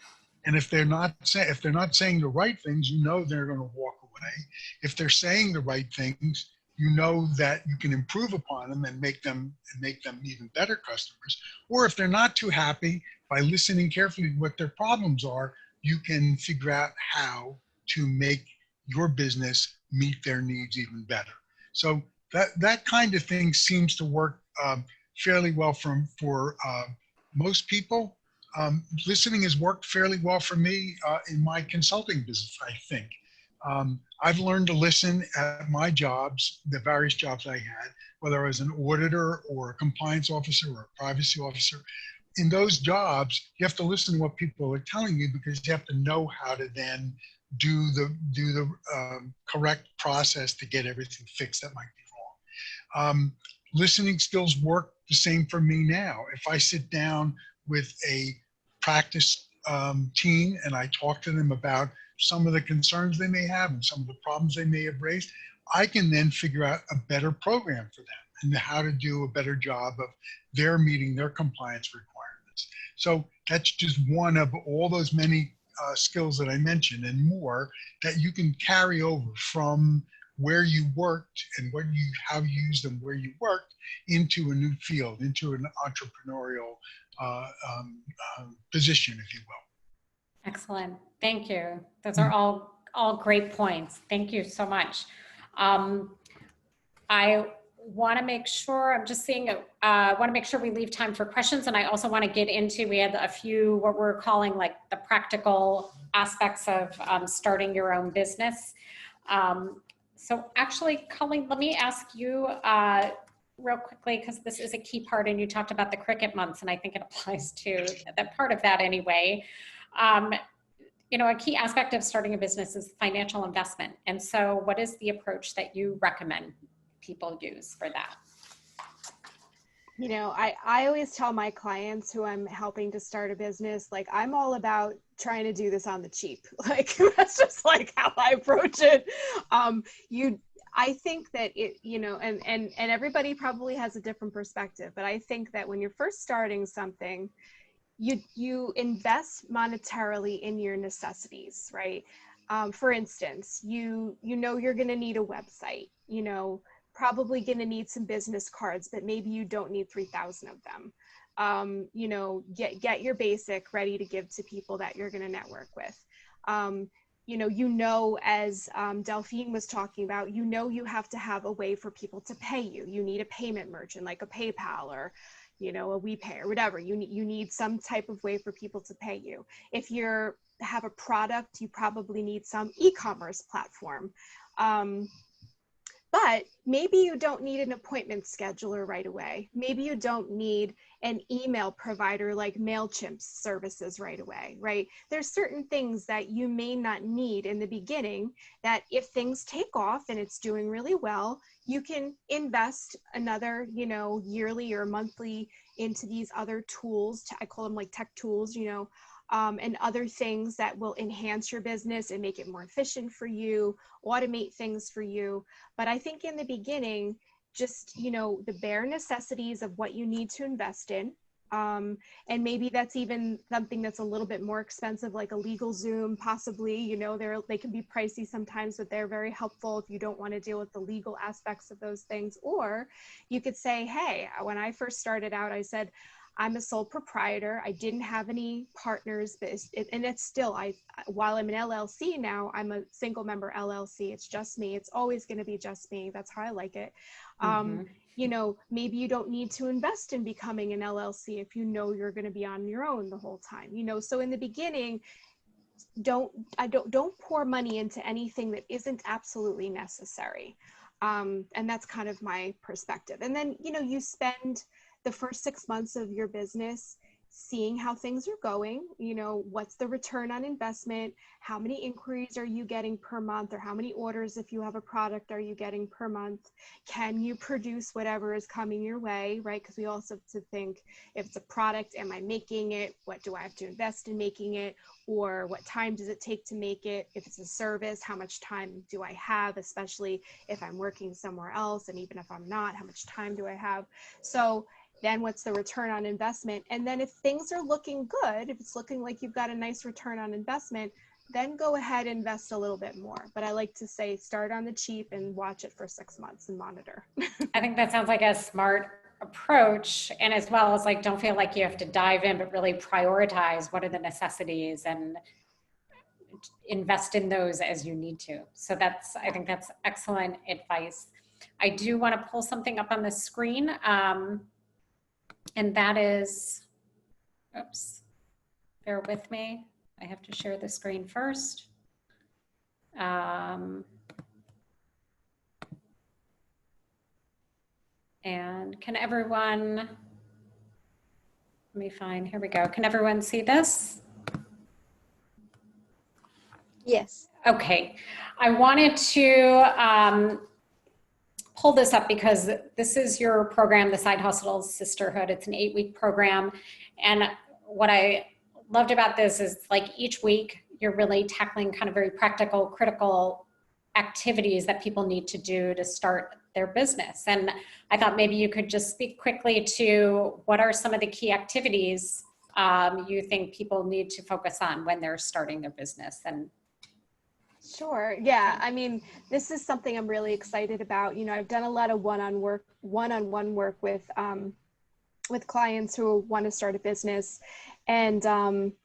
And if they're not saying the right things, you know they're going to walk away. If they're saying the right things, you know that you can improve upon them and make them even better customers. Or if they're not too happy, by listening carefully to what their problems are, you can figure out how to make your business meet their needs even better. So that kind of thing seems to work fairly well for most people. Listening has worked fairly well for me in my consulting business, I think. I've learned to listen at my jobs, the various jobs I had, whether I was an auditor or a compliance officer or a privacy officer. In those jobs, you have to listen to what people are telling you because you have to know how to then do the correct process to get everything fixed that might be wrong. Listening skills work the same for me now. If I sit down with a practice team and I talk to them about some of the concerns they may have and some of the problems they may have raised, I can then figure out a better program for them and how to do a better job of their meeting their compliance requirements. So that's just one of all those many skills that I mentioned and more that you can carry over from where you worked and how you used them where you worked into a new field, into an entrepreneurial position, if you will. Excellent. Thank you. Those are all great points. Thank you so much. I want to make sure, I'm just seeing, want to make sure we leave time for questions. And I also want to get into, we had a few, what we're calling like the practical aspects of starting your own business. So actually, Colleen, let me ask you real quickly, because this is a key part and you talked about the cricket months and I think it applies to that part of that anyway. You know, a key aspect of starting a business is financial investment. And so what is the approach that you recommend people use for that? You know, I always tell my clients who I'm helping to start a business, like, I'm all about trying to do this on the cheap. Like, that's just like how I approach it. I think that it, you know, and everybody probably has a different perspective, but I think that when you're first starting something, you invest monetarily in your necessities, right? For instance, you know you're going to need a website, you know, probably going to need some business cards, but maybe you don't need 3,000 of them. You know, get your basic ready to give to people that you're going to network with. You know, as Delphine was talking about, you know, you have to have a way for people to pay you. You need a payment merchant like a PayPal or, you know, a WePay or whatever. You need some type of way for people to pay you. If you have a product, you probably need some e-commerce platform. But maybe you don't need an appointment scheduler right away. Maybe you don't need an email provider like MailChimp's services right away, right? There's certain things that you may not need in the beginning that if things take off and it's doing really well, you can invest another, you know, yearly or monthly into these other tools. I call them like tech tools, you know, and other things that will enhance your business and make it more efficient for you, automate things for you. But I think in the beginning, just, you know, the bare necessities of what you need to invest in. And maybe that's even something that's a little bit more expensive, like a legal Zoom, possibly, you know, they can be pricey sometimes, but they're very helpful if you don't want to deal with the legal aspects of those things. Or you could say, hey, when I first started out, I said, I'm a sole proprietor. I didn't have any partners, but it's still, while I'm an LLC now, I'm a single member LLC. It's just me. It's always going to be just me. That's how I like it. You know, maybe you don't need to invest in becoming an LLC if you know you're going to be on your own the whole time, you know. So in the beginning, don't pour money into anything that isn't absolutely necessary. And that's kind of my perspective. And then, you know, you spend the first 6 months of your business seeing how things are going. You know, what's the return on investment? How many inquiries are you getting per month, or how many orders, if you have a product, are you getting per month? Can you produce whatever is coming your way, right? Because we also have to think, if it's a product, am I making it? What do I have to invest in making it? Or what time does it take to make it? If it's a service, how much time do I have, especially if I'm working somewhere else? And even if I'm not, how much time do I have? So then what's the return on investment? And then if things are looking good, if it's looking like you've got a nice return on investment, then go ahead and invest a little bit more. But I like to say, start on the cheap and watch it for 6 months and monitor. I think that sounds like a smart approach. And as well as, like, don't feel like you have to dive in, but really prioritize what are the necessities and invest in those as you need to. So I think that's excellent advice. I do want to pull something up on the screen. And that is, oops, bear with me. I have to share the screen first. And can everyone, let me find, here we go. Can everyone see this? Yes. Okay. I wanted to pull this up because this is your program, the Side Hustle Sisterhood. It's an 8-week program. And what I loved about this is, like, each week you're really tackling kind of very practical, critical activities that people need to do to start their business. And I thought maybe you could just speak quickly to what are some of the key activities you think people need to focus on when they're starting their business. And Sure. Yeah. I mean, this is something I'm really excited about. You know, I've done a lot of one-on-one work with clients who want to start a business. And,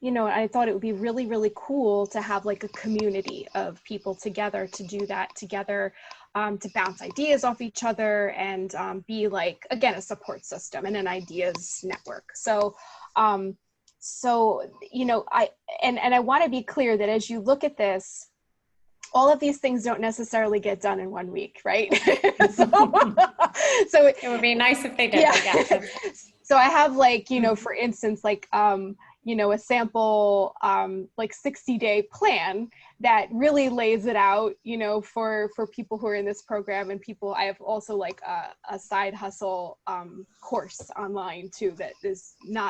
you know, I thought it would be really, really cool to have like a community of people together to do that together, to bounce ideas off each other and be like, again, a support system and an ideas network. So, you know, I want to be clear that as you look at this, all of these things don't necessarily get done in 1 week, right? so it would be nice if they did. Yeah. Yeah. So I have, like, you know, for instance, like, you know, a sample like 60-day plan that really lays it out, you know, for people who are in this program, and people, I have also like a side hustle course online too that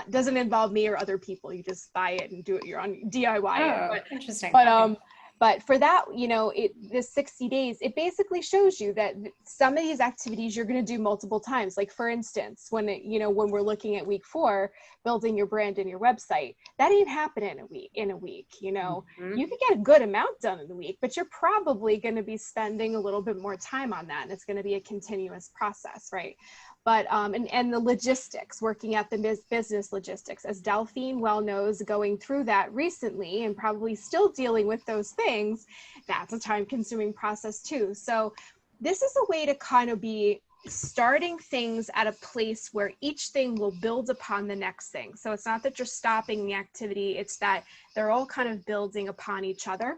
doesn't involve me or other people. You just buy it and do it, you're on DIY it. Interesting. But for that, you know, this 60 days, it basically shows you that some of these activities you're going to do multiple times. Like for instance, when we're looking at week 4, building your brand and your website, that ain't happening in a week, you know. You could get a good amount done in the week, but you're probably going to be spending a little bit more time on that. And it's going to be a continuous process, right? But, and the logistics, working at the business logistics, as Delphine well knows, going through that recently and probably still dealing with those things, that's a time-consuming process too. So this is a way to kind of be starting things at a place where each thing will build upon the next thing. So it's not that you're stopping the activity, it's that they're all kind of building upon each other.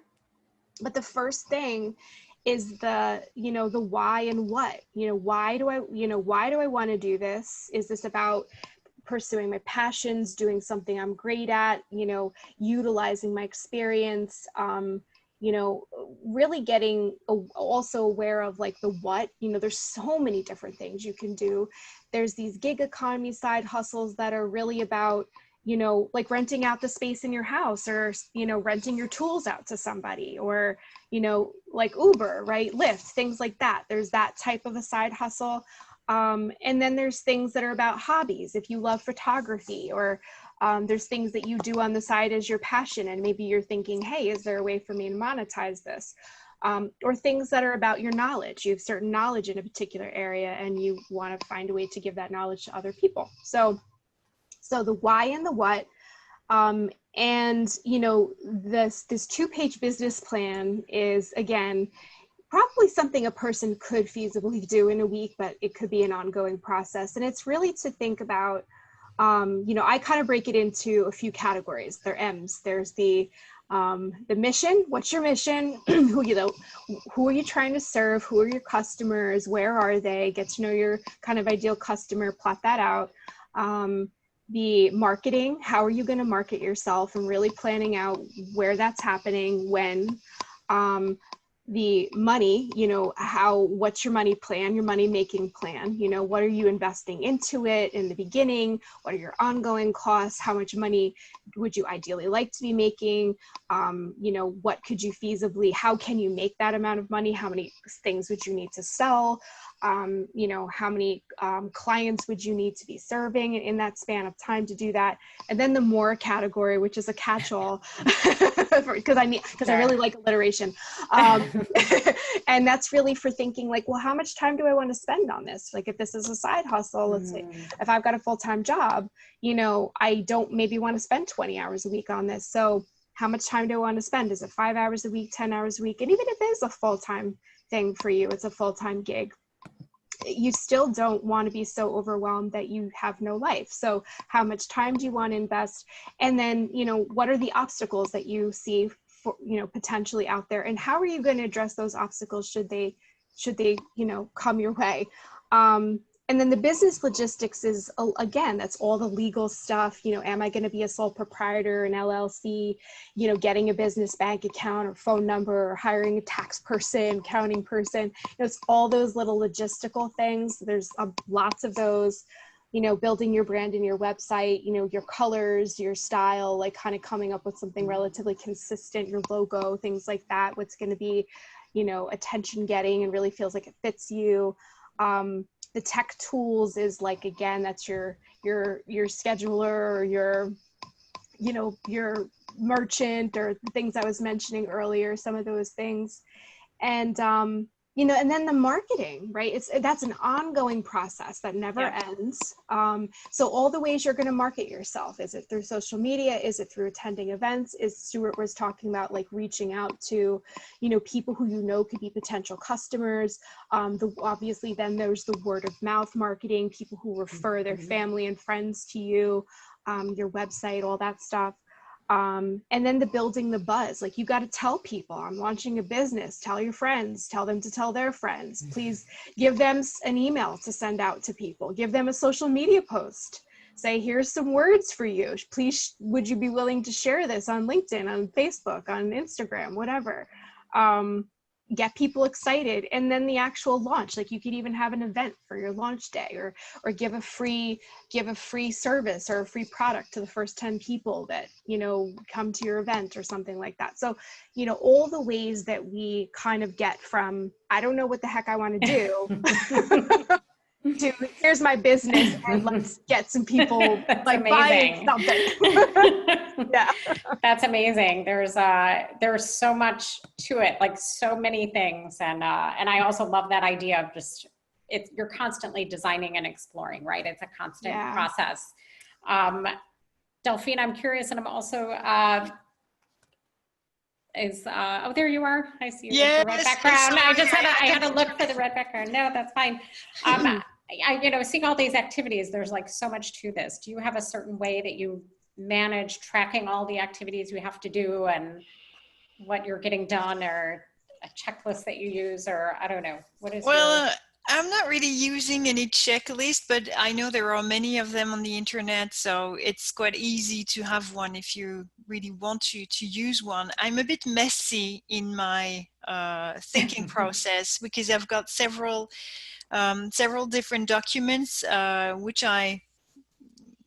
But the first thing is the why and what. Why do I want to do this? Is this about pursuing my passions, doing something I'm great at, utilizing my experience, really getting also aware of like the what. There's so many different things you can do. There's these gig economy side hustles that are really about like renting out the space in your house, or, renting your tools out to somebody, or, like Uber, right? Lyft, things like that. There's that type of a side hustle. And then there's things that are about hobbies. If you love photography, or there's things that you do on the side as your passion, and maybe you're thinking, hey, is there a way for me to monetize this? Or things that are about your knowledge. You have certain knowledge in a particular area and you want to find a way to give that knowledge to other people. So the why and the what, and this 2-page business plan is, again, probably something a person could feasibly do in a week, but it could be an ongoing process. And it's really to think about, I kind of break it into a few categories. They're M's. There's the mission. What's your mission? Who are you trying to serve? Who are your customers? Where are they? Get to know your kind of ideal customer, plot that out. The marketing, how are you going to market yourself, and really planning out where that's happening, when. The money, what's your money plan, your money making plan, what are you investing into it in the beginning? What are your ongoing costs? How much money would you ideally like to be making? What could you feasibly, how can you make that amount of money? How many things would you need to sell? How many clients would you need to be serving in that span of time to do that? And then the more category, which is a catch-all, because I really like alliteration. And that's really for thinking like, well, how much time do I want to spend on this? Like if this is a side hustle, let's say, if I've got a full-time job, I don't maybe want to spend 20 hours a week on this. So how much time do I want to spend? Is it 5 hours a week, 10 hours a week? And even if it is a full-time thing for you, it's a full-time gig, you still don't want to be so overwhelmed that you have no life. So how much time do you want to invest? And then, what are the obstacles that you see for, potentially out there, and how are you going to address those obstacles should they, come your way? And then the business logistics is, again, that's all the legal stuff. Am I going to be a sole proprietor, an LLC, getting a business bank account or phone number, or hiring a tax person, accounting person. It's all those little logistical things. There's lots of those, building your brand and your website, your colors, your style, like kind of coming up with something relatively consistent, your logo, things like that. What's going to be, attention getting and really feels like it fits you. The tech tools is like, again, that's your scheduler, or your merchant, or the things I was mentioning earlier, some of those things. And, and then the marketing, right? That's an ongoing process that never ends. So all the ways you're going to market yourself, is it through social media? Is it through attending events? Is Stuart was talking about like reaching out to, people who could be potential customers. Obviously then there's the word of mouth marketing, people who refer their family and friends to you, your website, all that stuff. And then the building the buzz, like you got to tell people I'm launching a business, tell your friends, tell them to tell their friends, please give them an email to send out to people, give them a social media post say, here's some words for you. Please, would you be willing to share this on LinkedIn, on Facebook, on Instagram, whatever? Get people excited. And then the actual launch, like you could even have an event for your launch day, or give a free service or a free product to the first 10 people that, you know, come to your event or something like that. So, you know, all the ways that we kind of get from, I don't know what the heck I want to do, to here's my business and let's get some people like buying something. Yeah, that's amazing. There's so much to it, like so many things, and I also love that idea of just you're constantly designing and exploring, right? It's a constant process. Delphine, I'm curious, and I'm also oh, there you are. I see you with the red background. I had to look for the red background. No, that's fine. You know, seeing all these activities, there's like so much to this. Do you have a certain way that you manage tracking all the activities you have to do and what you're getting done, or a checklist that you use, or I don't know, what is I'm not really using any checklist, but I know there are many of them on the internet, so it's quite easy to have one if you really want to use one. I'm a bit messy in my thinking process because I've got several different documents which I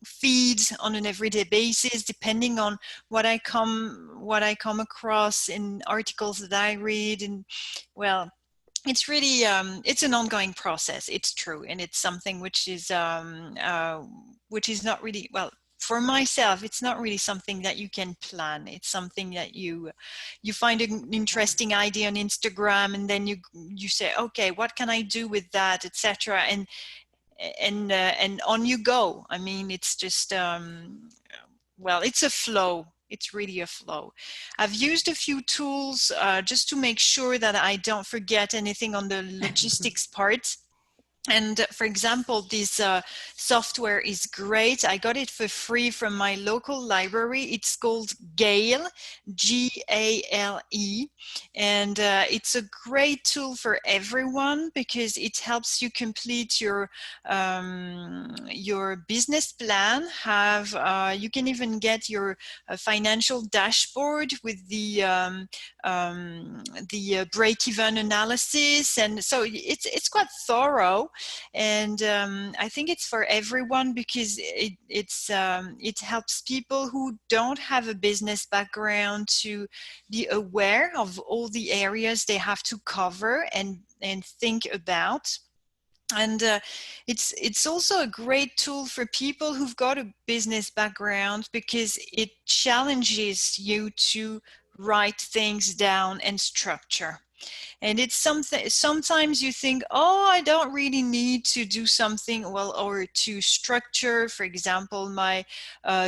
feed on an everyday basis, depending on what I come across in articles that I read. And well, it's really it's an ongoing process, it's true, and it's something which is not really, well, for myself, it's not really something that you can plan. It's something that you find an interesting idea on Instagram, and then you say, okay, what can I do with that, etc. And on you go. I mean, it's just well, it's a flow. It's really a flow. I've used a few tools just to make sure that I don't forget anything on the logistics part. And for example, this software is great. I got it for free from my local library. It's called Gale, G-A-L-E. And it's a great tool for everyone because it helps you complete your business plan. You can even get your financial dashboard with the break-even analysis. And so it's quite thorough. And I think it's for everyone because it helps people who don't have a business background to be aware of all the areas they have to cover and think about. And it's also a great tool for people who've got a business background because it challenges you to write things down and structure. And it's something, sometimes you think, oh, I don't really need to do something, well, or to structure, for example, my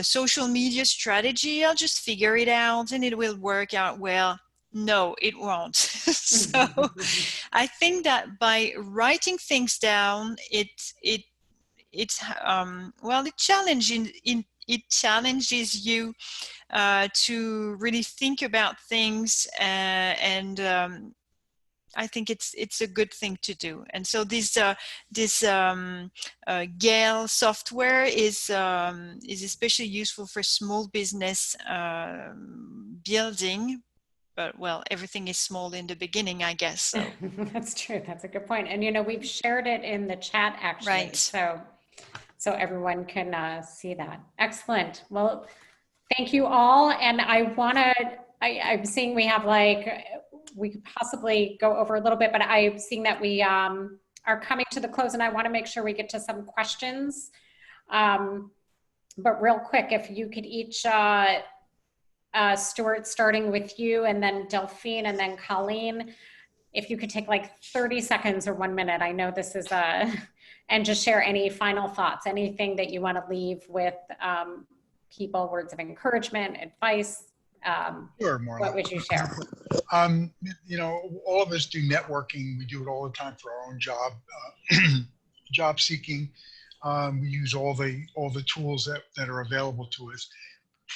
social media strategy. I'll just figure it out and it will work out well. No, it won't. So I think that by writing things down, it challenges you to really think about things, and I think it's a good thing to do. And so this Gale software is especially useful for small business building. But well, everything is small in the beginning, I guess. So that's true. That's a good point. And you know, we've shared it in the chat actually, right. So everyone can see that. Excellent. Well, thank you all. And I'm seeing we have we could possibly go over a little bit, but I'm seeing that we are coming to the close, and I want to make sure we get to some questions. But real quick, if you could each, Stuart, starting with you, and then Delphine, and then Colleen, if you could take like 30 seconds or 1 minute. I know this is and just share any final thoughts, anything that you want to leave with people, words of encouragement, advice. Sure, Marla. What would you share? You know, all of us do networking. We do it all the time for our own job, job seeking. We use all the tools that are available to us.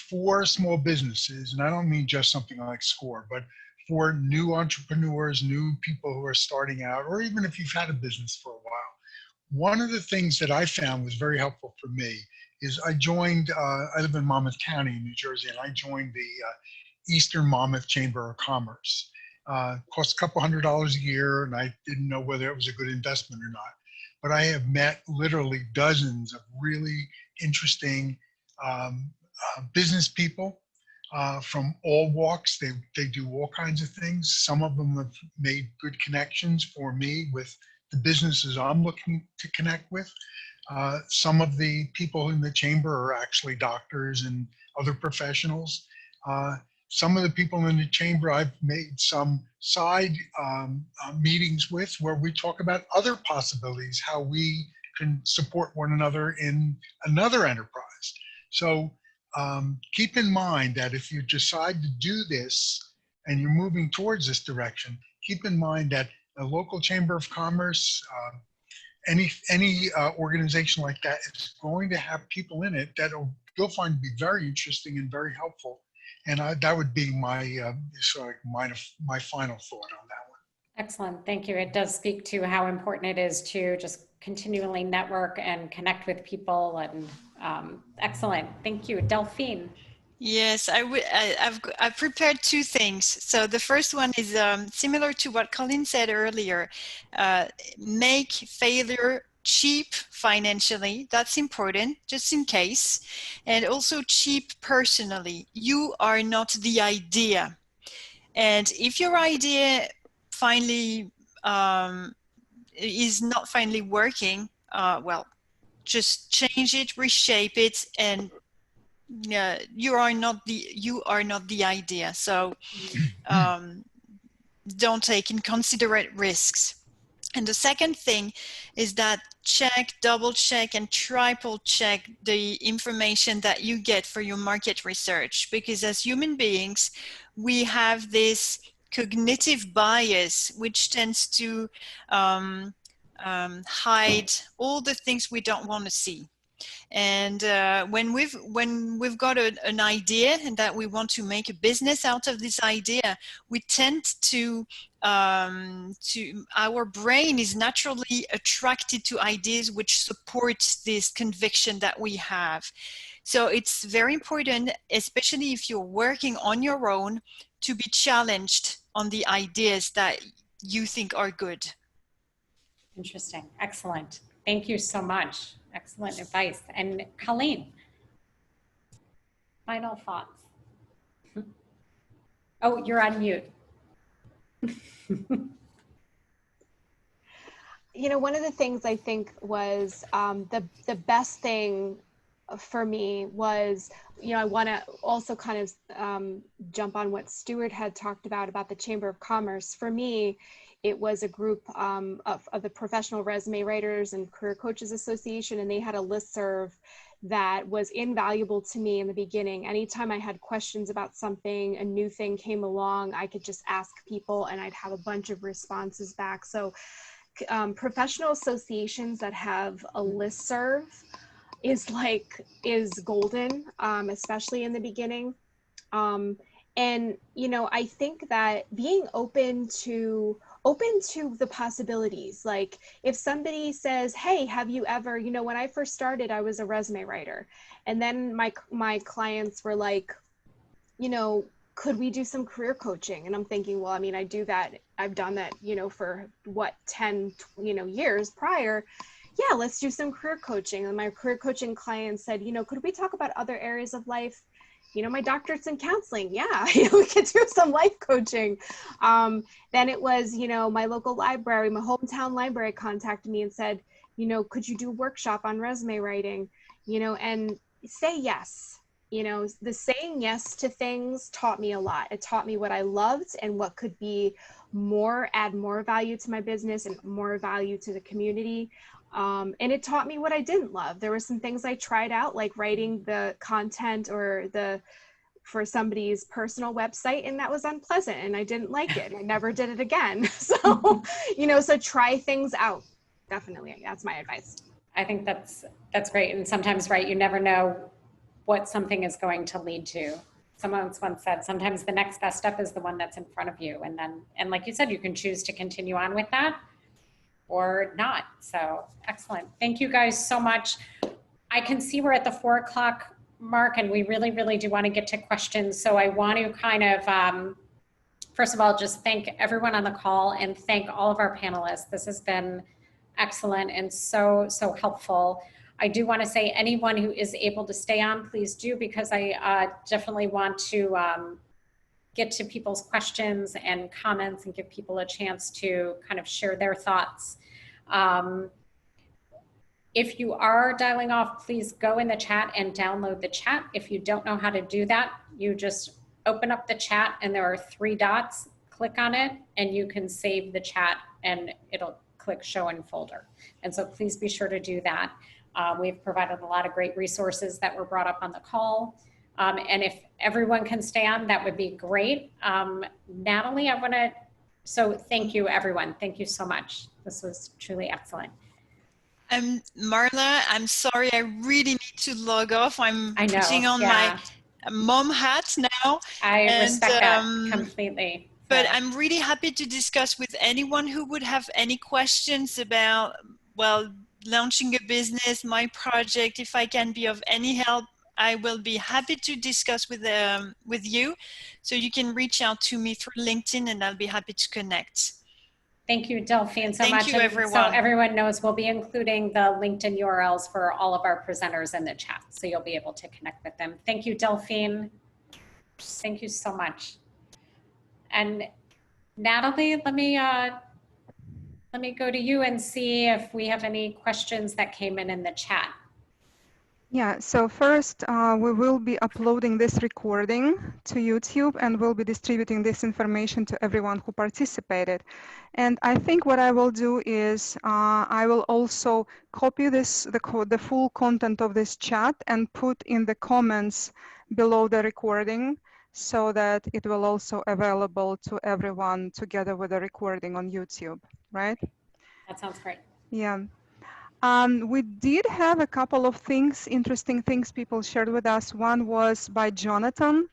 For small businesses, and I don't mean just something like SCORE, but for new entrepreneurs, new people who are starting out, or even if you've had a business for a while, one of the things that I found was very helpful for me is I live in Monmouth County, New Jersey, and I joined the Eastern Monmouth Chamber of Commerce. Cost a couple $100s a year, and I didn't know whether it was a good investment or not. But I have met literally dozens of really interesting business people from all walks. They do all kinds of things. Some of them have made good connections for me with the businesses I'm looking to connect with. Some of the people in the chamber are actually doctors and other professionals. Some of the people in the chamber I've made some side meetings with where we talk about other possibilities, how we can support one another in another enterprise. So keep in mind that if you decide to do this and you're moving towards this direction, keep in mind that a local chamber of commerce, any organization like that is going to have people in it that you'll find to be very interesting and very helpful. And that would be my my final thought on that one. Excellent, thank you. It does speak to how important it is to just continually network and connect with people. And excellent, thank you. Delphine. Yes, I've prepared two things. So the first one is similar to what Colleen said earlier. Make failure cheap financially. That's important, just in case. And also cheap personally. You are not the idea. And if your idea finally is not finally working, well, just change it, reshape it, and you are not the idea. So don't take inconsiderate risks. And the second thing is that check, double check, and triple check the information that you get for your market research, because as human beings we have this cognitive bias which tends to hide all the things we don't want to see. And when we've got an idea and that we want to make a business out of this idea, we tend to our brain is naturally attracted to ideas which support this conviction that we have. So it's very important, especially if you're working on your own, to be challenged on the ideas that you think are good. Interesting, excellent. Thank you so much. Excellent advice. And Colleen, final thoughts. Oh, you're on mute. You know, one of the things I think was the best thing for me was, you know, I want to also kind of jump on what Stuart had talked about the Chamber of Commerce. For me, it was a group of the Professional Resume Writers and Career Coaches Association, and they had a listserv that was invaluable to me in the beginning. Anytime I had questions about something, a new thing came along, I could just ask people and I'd have a bunch of responses back. So professional associations that have a listserv is golden, especially in the beginning. And, you know, I think that being open to the possibilities, like if somebody says, hey, have you ever, you know, when I first started, I was a resume writer. And then my clients were like, you know, could we do some career coaching? And I'm thinking, well, I mean, I do that. I've done that, you know, for what, 10, you know, years prior. Yeah, let's do some career coaching. And my career coaching client said, you know, could we talk about other areas of life? You know, my doctorate's in counseling. Yeah, you know, we could do some life coaching. Then it was, you know, my local library, my hometown library contacted me and said, you know, could you do a workshop on resume writing? You know, and say yes. You know, the saying yes to things taught me a lot. It taught me what I loved and what could be add more value to my business and more value to the community. And it taught me what I didn't love. There were some things I tried out, like writing the content for somebody's personal website, and that was unpleasant and I didn't like it. I never did it again. So, you know, so try things out. Definitely. That's my advice. I think that's great. And sometimes, right, you never know what something is going to lead to. Someone once said, sometimes the next best step is the one that's in front of you. And like you said, you can choose to continue on with that, or not. So excellent. Thank you guys so much. I can see we're at the 4 o'clock mark, and we really, really do want to get to questions. So I want to kind of, first of all, just thank everyone on the call and thank all of our panelists. This has been excellent and so, so helpful. I do want to say anyone who is able to stay on, please do, because I definitely want to get to people's questions and comments and give people a chance to kind of share their thoughts. If you are dialing off, please go in the chat and download the chat. If you don't know how to do that, you just open up the chat and there are 3 dots, click on it, and you can save the chat and it'll click show in folder. And so please be sure to do that. We've provided a lot of great resources that were brought up on the call. And if everyone can stay on, that would be great. Natalie, so thank you everyone. Thank you so much. This was truly excellent. Marla, I'm sorry, I really need to log off. I'm putting on my mom hat now. I respect that completely. But I'm really happy to discuss with anyone who would have any questions about, well, launching a business, my project. If I can be of any help, I will be happy to discuss with you. So you can reach out to me through LinkedIn and I'll be happy to connect. Thank you, Delphine, so much. Thank you, everyone. So everyone knows we'll be including the LinkedIn URLs for all of our presenters in the chat, so you'll be able to connect with them. Thank you, Delphine. Thank you so much. And Natalie, let me go to you and see if we have any questions that came in the chat. Yeah, so first we will be uploading this recording to YouTube and we'll be distributing this information to everyone who participated. And I think what I will do is I will also copy the full content of this chat and put in the comments below the recording so that it will also available to everyone together with the recording on YouTube, right? That sounds great. Yeah. We did have a couple of interesting things people shared with us. One was by Jonathan.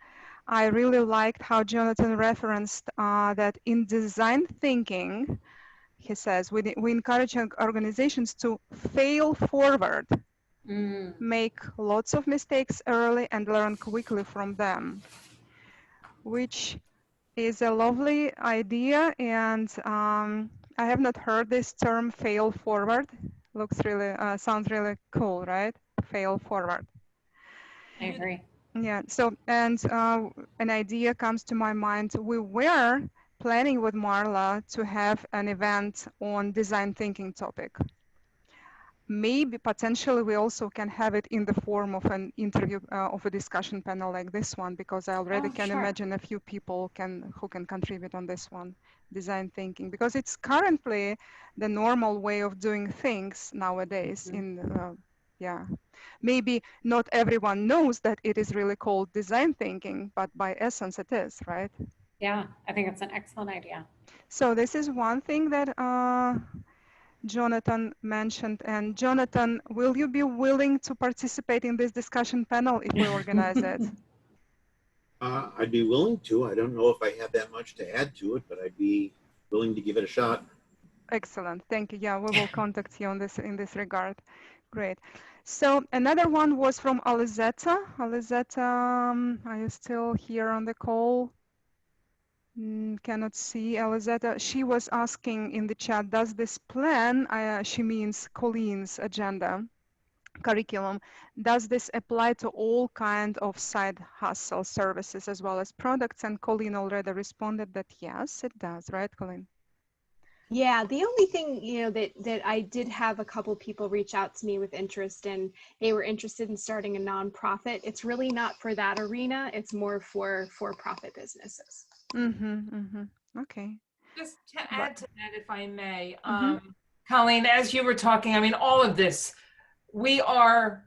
I really liked how Jonathan referenced that in design thinking, he says, we encourage organizations to fail forward, make lots of mistakes early and learn quickly from them, which is a lovely idea. And I have not heard this term fail forward. Looks really, sounds really cool, right? Fail forward. I agree. Yeah, so, and an idea comes to my mind. We were planning with Marla to have an event on design thinking topic. Maybe potentially we also can have it in the form of an interview of a discussion panel like this one, because I already can imagine a few people who can contribute on this one, design thinking, because it's currently the normal way of doing things nowadays. Yeah, maybe not everyone knows that it is really called design thinking, but by essence it is, right? Yeah, I think it's an excellent idea. So this is one thing that Jonathan mentioned. And Jonathan, will you be willing to participate in this discussion panel if we organize it? I'd be willing to. I don't know if I have that much to add to it, but I'd be willing to give it a shot. Excellent. Thank you. Yeah, we will contact you on this in this regard. Great. So another one was from Alizetta. Alizetta, are you still here on the call? Cannot see Alizetta. She was asking in the chat, does this plan, she means Colleen's agenda, curriculum, does this apply to all kind of side hustle services as well as products? And Colleen already responded that yes, it does, right, Colleen? Yeah, the only thing, you know, that I did have a couple people reach out to me with interest, and they were interested in starting a nonprofit. It's really not for that arena. It's more for for-profit businesses. Okay. Just to add to that, if I may, Colleen, as you were talking, I mean, all of this, we are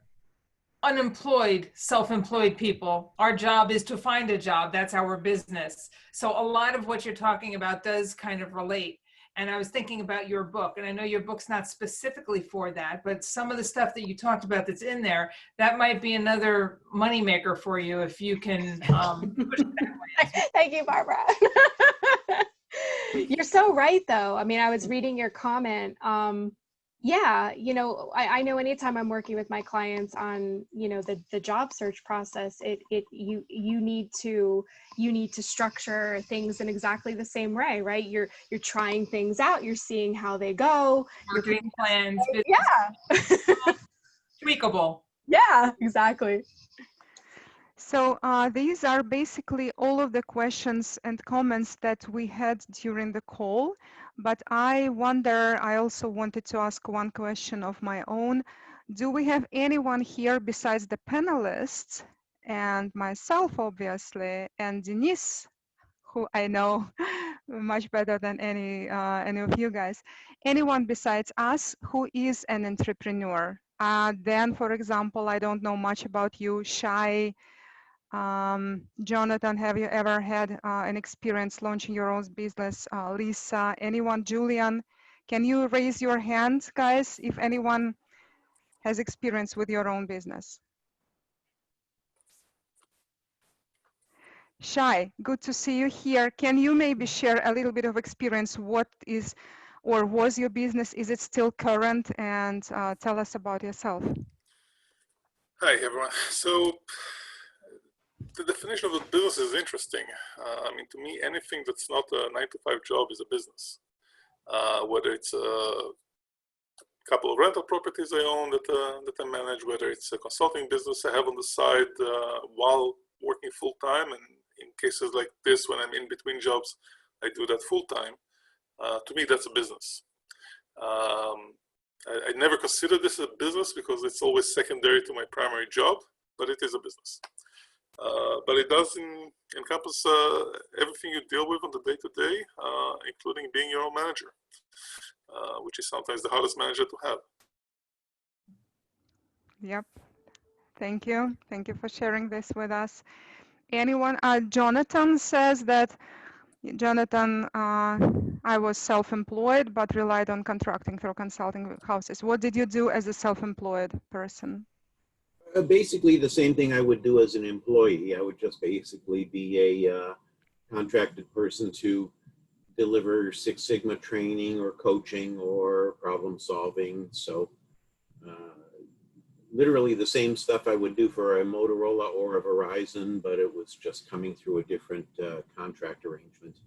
unemployed, self-employed people. Our job is to find a job. That's our business. So a lot of what you're talking about does kind of relate. And I was thinking about your book, and I know your book's not specifically for that, but some of the stuff that you talked about that's in there, that might be another moneymaker for you if you can push it that way. Thank you, Barbara. You're so right, though. I mean, I was reading your comment. Yeah, you know, I know anytime I'm working with my clients on, you know, the job search process, you need to structure things in exactly the same way, right? You're trying things out, you're seeing how they go, Marketing plans, yeah, tweakable. yeah, exactly. So these are basically all of the questions and comments that we had during the call. But I also wanted to ask one question of my own. Do we have anyone here besides the panelists and myself, obviously, and Denise, who I know much better than any of you guys, anyone besides us who is an entrepreneur? Then, for example, I don't know much about you, Shai, Jonathan, have you ever had an experience launching your own business? Lisa, anyone? Julian, can you raise your hand, guys, if anyone has experience with your own business? Shai, good to see you here. Can you maybe share a little bit of experience? What is or was your business? Is it still current? And tell us about yourself. Hi, everyone. So the definition of a business is interesting. I mean, to me, anything that's not a 9-to-5 job is a business. Whether it's a couple of rental properties I own that I manage, whether it's a consulting business I have on the side while working full time, and in cases like this, when I'm in between jobs, I do that full time. To me, that's a business. I never considered this a business because it's always secondary to my primary job, but it is a business. But it does encompass everything you deal with on the day-to-day, including being your own manager, which is sometimes the hardest manager to have. Yep. Thank you. Thank you for sharing this with us. Anyone? Jonathan says that, Jonathan, I was self-employed, but relied on contracting through consulting houses. What did you do as a self-employed person? Basically the same thing I would do as an employee. I would just basically be a contracted person to deliver Six Sigma training or coaching or problem solving. So literally the same stuff I would do for a Motorola or a Verizon, but it was just coming through a different contract arrangement.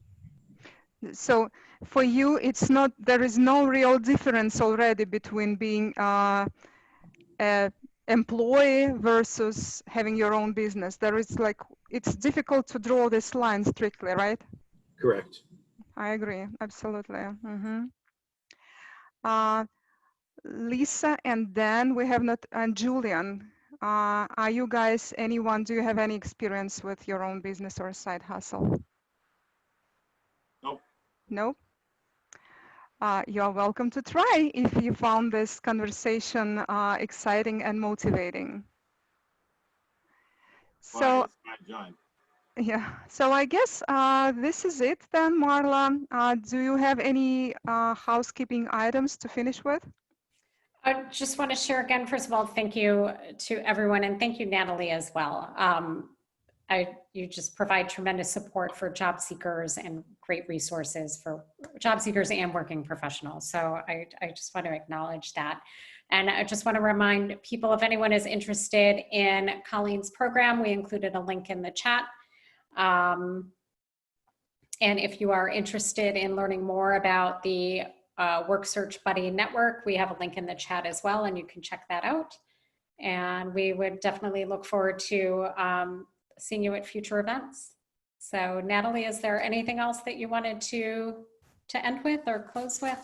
So for you, it's not, there is no real difference already between being an employee versus having your own business. There is like, it's difficult to draw this line strictly, right? Correct. I agree, absolutely. Mm-hmm. Lisa, and then we have and Julian. Are you guys, anyone, do you have any experience with your own business or side hustle? Nope. Nope. You are welcome to try if you found this conversation exciting and motivating. So, yeah, so I guess this is it then, Marla. Do you have any housekeeping items to finish with? I just want to share again, first of all, thank you to everyone, and thank you, Natalie, as well. You just provide tremendous support for job seekers and great resources for job seekers and working professionals. So I just want to acknowledge that. And I just want to remind people, if anyone is interested in Colleen's program, we included a link in the chat. And if you are interested in learning more about the Work Search Buddy Network, we have a link in the chat as well, and you can check that out. And we would definitely look forward to seeing you at future events. So Natalie, is there anything else that you wanted to end with or close with?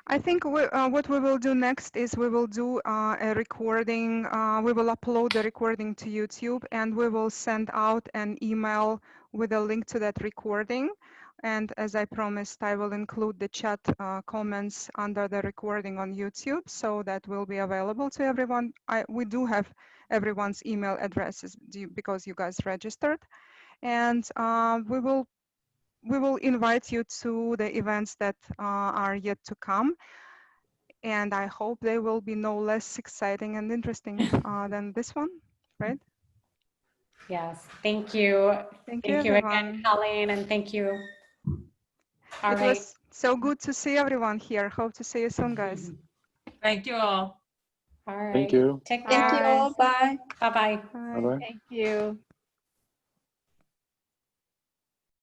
I think what we will do next is we will do a recording. We will upload the recording to YouTube, and we will send out an email with a link to that recording. And as I promised, I will include the chat comments under the recording on YouTube, so that will be available to everyone. We do have everyone's email addresses because you guys registered. And we will invite you to the events that are yet to come. And I hope they will be no less exciting and interesting than this one, right? Yes, thank you. Thank you again, Colleen, and thank you. All It right. was so good to see everyone here. Hope to see you soon, guys. Thank you all. All right. Thank you. Take Thank you care. Bye. all. Bye. Bye-bye. Bye. Bye-bye. Thank you.